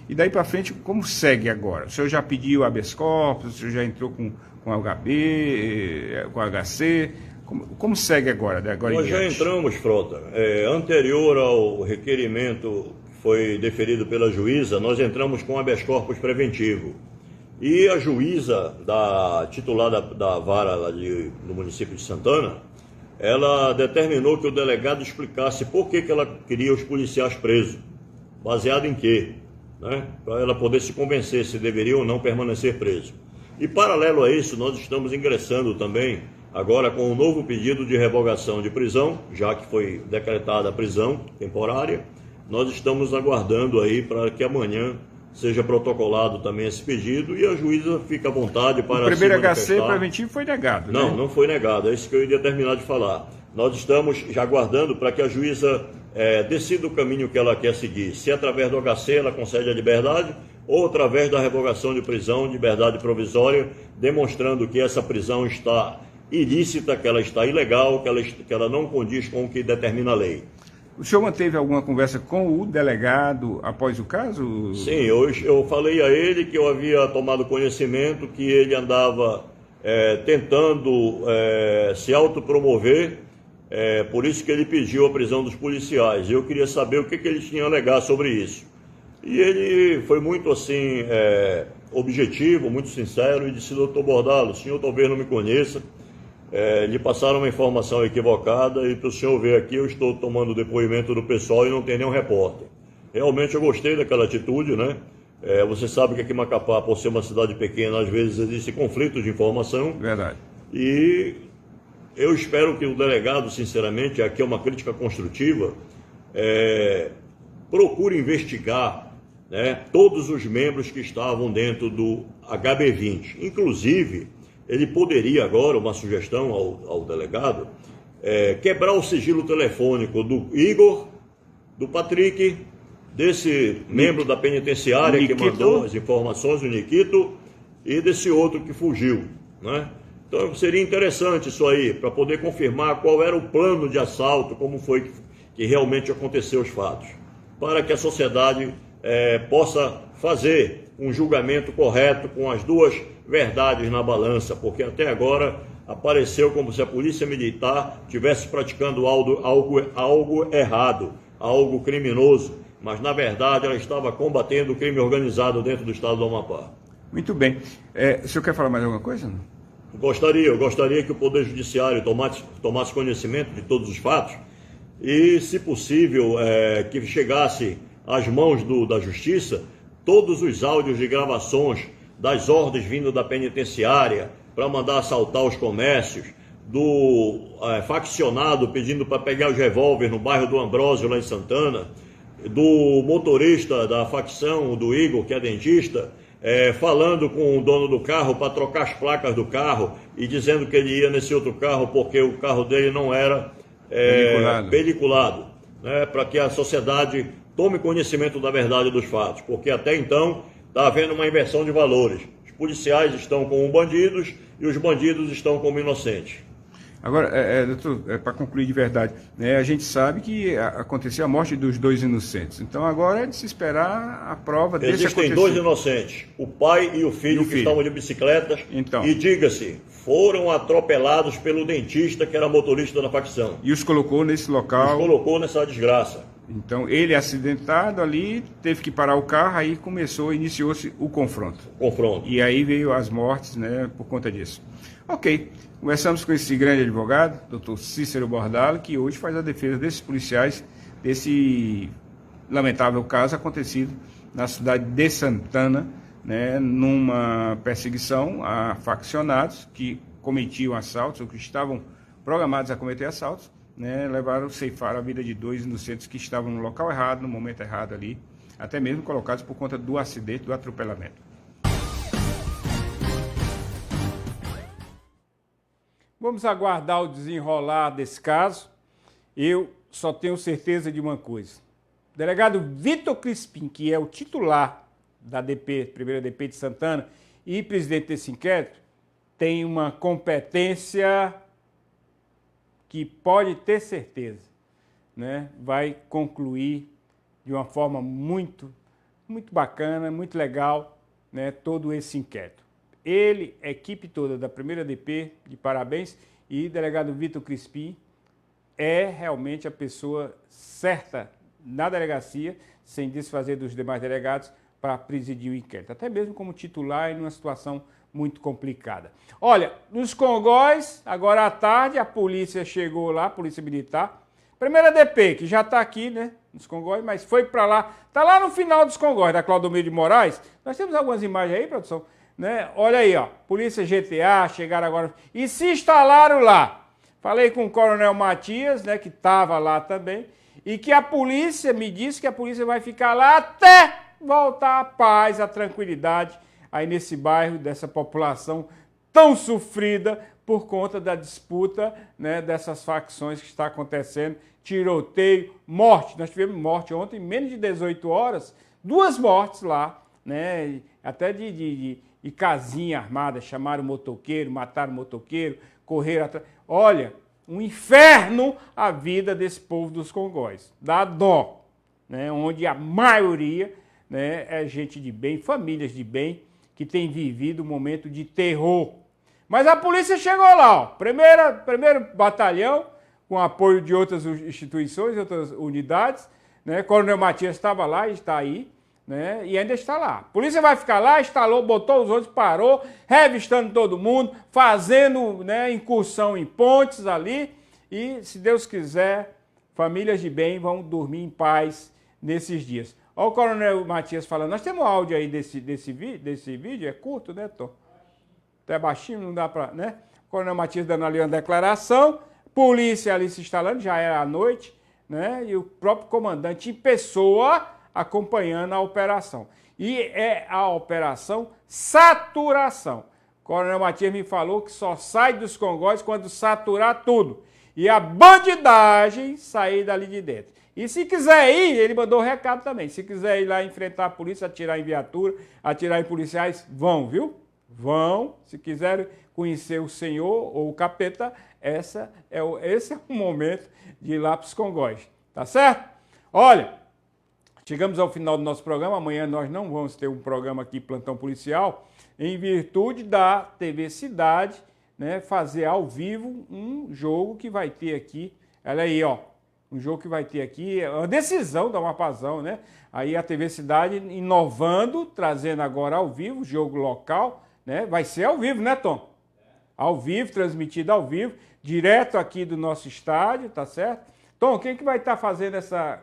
e daí para frente, como segue agora? O senhor já pediu habeas corpus, o senhor já entrou com HB, com HC, como segue agora? Nós já entramos, Frota, anterior ao requerimento foi deferido pela juíza, nós entramos com habeas corpus preventivo. E a juíza, titular da vara lá do município de Santana, ela determinou que o delegado explicasse por que ela queria os policiais presos. Baseado em quê? Né? Para ela poder se convencer se deveria ou não permanecer preso. E paralelo a isso, nós estamos ingressando também, agora com um novo pedido de revogação de prisão, já que foi decretada a prisão temporária. Nós estamos aguardando aí para que amanhã seja protocolado também esse pedido e a juíza fica à vontade para... O primeiro HC preventivo foi negado, né? Não foi negado, é isso que eu ia terminar de falar. Nós estamos já aguardando para que a juíza decida o caminho que ela quer seguir. Se através do HC ela concede a liberdade ou através da revogação de prisão, liberdade provisória, demonstrando que essa prisão está ilícita, que ela está ilegal, que ela não condiz com o que determina a lei. O senhor manteve alguma conversa com o delegado após o caso? Sim, eu falei a ele que eu havia tomado conhecimento que ele andava tentando se autopromover, por isso que ele pediu a prisão dos policiais. Eu queria saber o que ele tinha a alegar sobre isso. E ele foi muito assim, objetivo, muito sincero, e disse: doutor Bordalo, o senhor talvez não me conheça, lhe passaram uma informação equivocada e para o senhor ver aqui, eu estou tomando o depoimento do pessoal e não tem nenhum repórter. Realmente eu gostei daquela atitude, né? Você sabe que aqui em Macapá, por ser uma cidade pequena, às vezes existe conflito de informação. Verdade. E eu espero que o delegado, sinceramente, aqui é uma crítica construtiva, procure investigar, né, todos os membros que estavam dentro do HB20. Inclusive, ele poderia agora, uma sugestão ao delegado, quebrar o sigilo telefônico do Igor, do Patrick, desse membro da penitenciária que mandou as informações, o Nikito, e desse outro que fugiu, né? Então seria interessante isso aí, para poder confirmar qual era o plano de assalto, como foi que realmente aconteceu os fatos, para que a sociedade possa fazer um julgamento correto com as duas verdades na balança, porque até agora apareceu como se a polícia militar estivesse praticando algo errado, algo criminoso, mas na verdade ela estava combatendo o crime organizado dentro do estado do Amapá. Muito bem. O senhor quer falar mais alguma coisa? Eu gostaria que o Poder Judiciário tomasse conhecimento de todos os fatos e, se possível, que chegasse às mãos da Justiça todos os áudios de gravações das ordens vindo da penitenciária para mandar assaltar os comércios, do faccionado pedindo para pegar os revólveres no bairro do Ambrósio, lá em Santana, do motorista da facção, do Igor, que é dentista, falando com o dono do carro para trocar as placas do carro e dizendo que ele ia nesse outro carro porque o carro dele não era peliculado, né, para que a sociedade tome conhecimento da verdade dos fatos, porque até então está havendo uma inversão de valores. Os policiais estão com bandidos e os bandidos estão como inocentes. Agora, doutor, para concluir de verdade, né, a gente sabe que aconteceu a morte dos 2 inocentes. Então agora é de se esperar a prova desse acontecimento. Existem 2 inocentes, o pai e o filho que estavam de bicicletas. Então. E diga-se, foram atropelados pelo dentista que era motorista da facção. E os colocou nesse local. Os colocou nessa desgraça. Então ele acidentado ali, teve que parar o carro, aí iniciou-se o confronto. E aí veio as mortes, né, por conta disso. Ok, conversamos com esse grande advogado, doutor Cícero Bordalo, que hoje faz a defesa desses policiais, desse lamentável caso acontecido na cidade de Santana, né, numa perseguição a faccionados que cometiam assaltos, ou que estavam programados a cometer assaltos, né, ceifaram a vida de 2 inocentes que estavam no local errado, no momento errado ali, até mesmo colocados por conta do acidente, do atropelamento. Vamos aguardar o desenrolar desse caso. Eu só tenho certeza de uma coisa. O delegado Vitor Crispim, que é o titular da DP, primeira DP de Santana, e presidente desse inquérito, tem uma competência que pode ter certeza, né, vai concluir de uma forma muito bacana, muito legal, né, todo esse inquérito. Ele, a equipe toda da primeira DP, de parabéns, e o delegado Vitor Crispim é realmente a pessoa certa na delegacia, sem desfazer dos demais delegados, para presidir o inquérito, até mesmo como titular em uma situação muito complicada. Olha, nos Congóis, agora à tarde, a polícia chegou lá, a polícia militar, primeira DP, que já está aqui, né, nos Congóis, mas foi para lá, está lá no final dos Congóis, da Claudomiro de Moraes. Nós temos algumas imagens aí, produção, né? Olha aí, ó, polícia GTA, chegaram agora e se instalaram lá. Falei com o coronel Matias, né, que estava lá também, e que a polícia me disse que a polícia vai ficar lá até voltar a paz, a tranquilidade aí nesse bairro, dessa população tão sofrida por conta da disputa, né, dessas facções que está acontecendo, tiroteio, morte. Nós tivemos morte ontem, em menos de 18 horas, 2 mortes lá, né, até de casinha armada, chamaram o motoqueiro, mataram o motoqueiro, correram atrás. Olha, um inferno a vida desse povo dos Congóis. Dá dó, né, onde a maioria, né, é gente de bem, famílias de bem, que tem vivido um momento de terror. Mas a polícia chegou lá, ó, primeiro batalhão, com apoio de outras instituições, outras unidades, né, Coronel Matias estava lá e está aí, né, e ainda está lá. A polícia vai ficar lá, instalou, botou os outros, parou, revistando todo mundo, fazendo, né, incursão em pontes ali, e, se Deus quiser, famílias de bem vão dormir em paz nesses dias. Olha o Coronel Matias falando. Nós temos um áudio aí desse vídeo, é curto, né, Tom? Até baixinho, não dá para, né? O Coronel Matias dando ali uma declaração, polícia ali se instalando, já era à noite, né? E o próprio comandante em pessoa acompanhando a operação. E é a operação saturação. O Coronel Matias me falou que só sai dos Congóis quando saturar tudo. E a bandidagem sair dali de dentro. E se quiser ir, ele mandou um recado também, se quiser ir lá enfrentar a polícia, atirar em viatura, atirar em policiais, vão, viu? Vão, se quiserem conhecer o senhor ou o capeta, esse é o momento de ir lá para os Congóis, tá certo? Olha, Chegamos ao final do nosso programa. Amanhã nós não vamos ter um programa aqui, Plantão Policial, em virtude da TV Cidade, né, fazer ao vivo um jogo que vai ter aqui. Olha aí, ó. Um jogo que vai ter aqui, uma decisão da Amapazão, né? Aí a TV Cidade inovando, trazendo agora ao vivo, jogo local, né? Vai ser ao vivo, né, Tom? Ao vivo, transmitido ao vivo, direto aqui do nosso estádio, tá certo? Tom, quem que vai estar fazendo essa...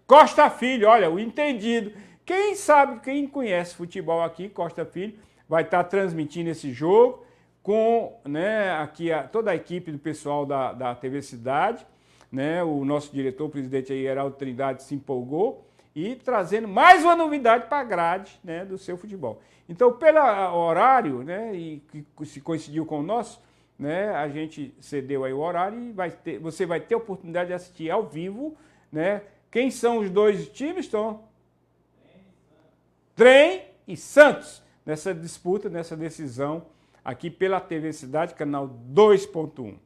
Costa Filho, olha, o entendido. Quem sabe, quem conhece futebol aqui, Costa Filho, vai estar transmitindo esse jogo com, né, aqui toda a equipe do pessoal da TV Cidade, né, o nosso diretor-presidente aí, Heraldo Trindade, se empolgou e trazendo mais uma novidade para a grade, né, do seu futebol. Então, pelo horário, né, e que se coincidiu com o nosso, né, a gente cedeu aí o horário e você vai ter a oportunidade de assistir ao vivo, né? Quem são os dois times, Tom? Trem e Santos, nessa disputa, nessa decisão, aqui pela TV Cidade, canal 2.1.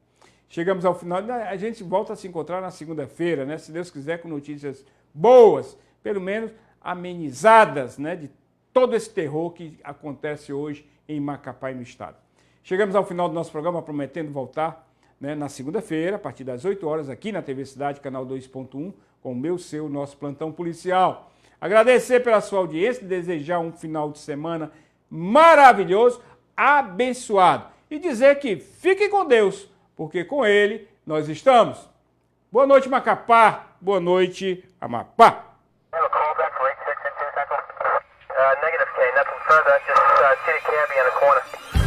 Chegamos ao final, a gente volta a se encontrar na segunda-feira, né? Se Deus quiser, com notícias boas, pelo menos amenizadas, né? De todo esse terror que acontece hoje em Macapá e no estado. Chegamos ao final do nosso programa, prometendo voltar, né, na segunda-feira, a partir das 8 horas, aqui na TV Cidade, canal 2.1, com o meu, seu, nosso plantão policial. Agradecer pela sua audiência, desejar um final de semana maravilhoso, abençoado. E dizer que fique com Deus, porque com Ele nós estamos. Boa noite, Macapá. Boa noite, Amapá. Negative, K, nothing further, just see the cabbie in the corner.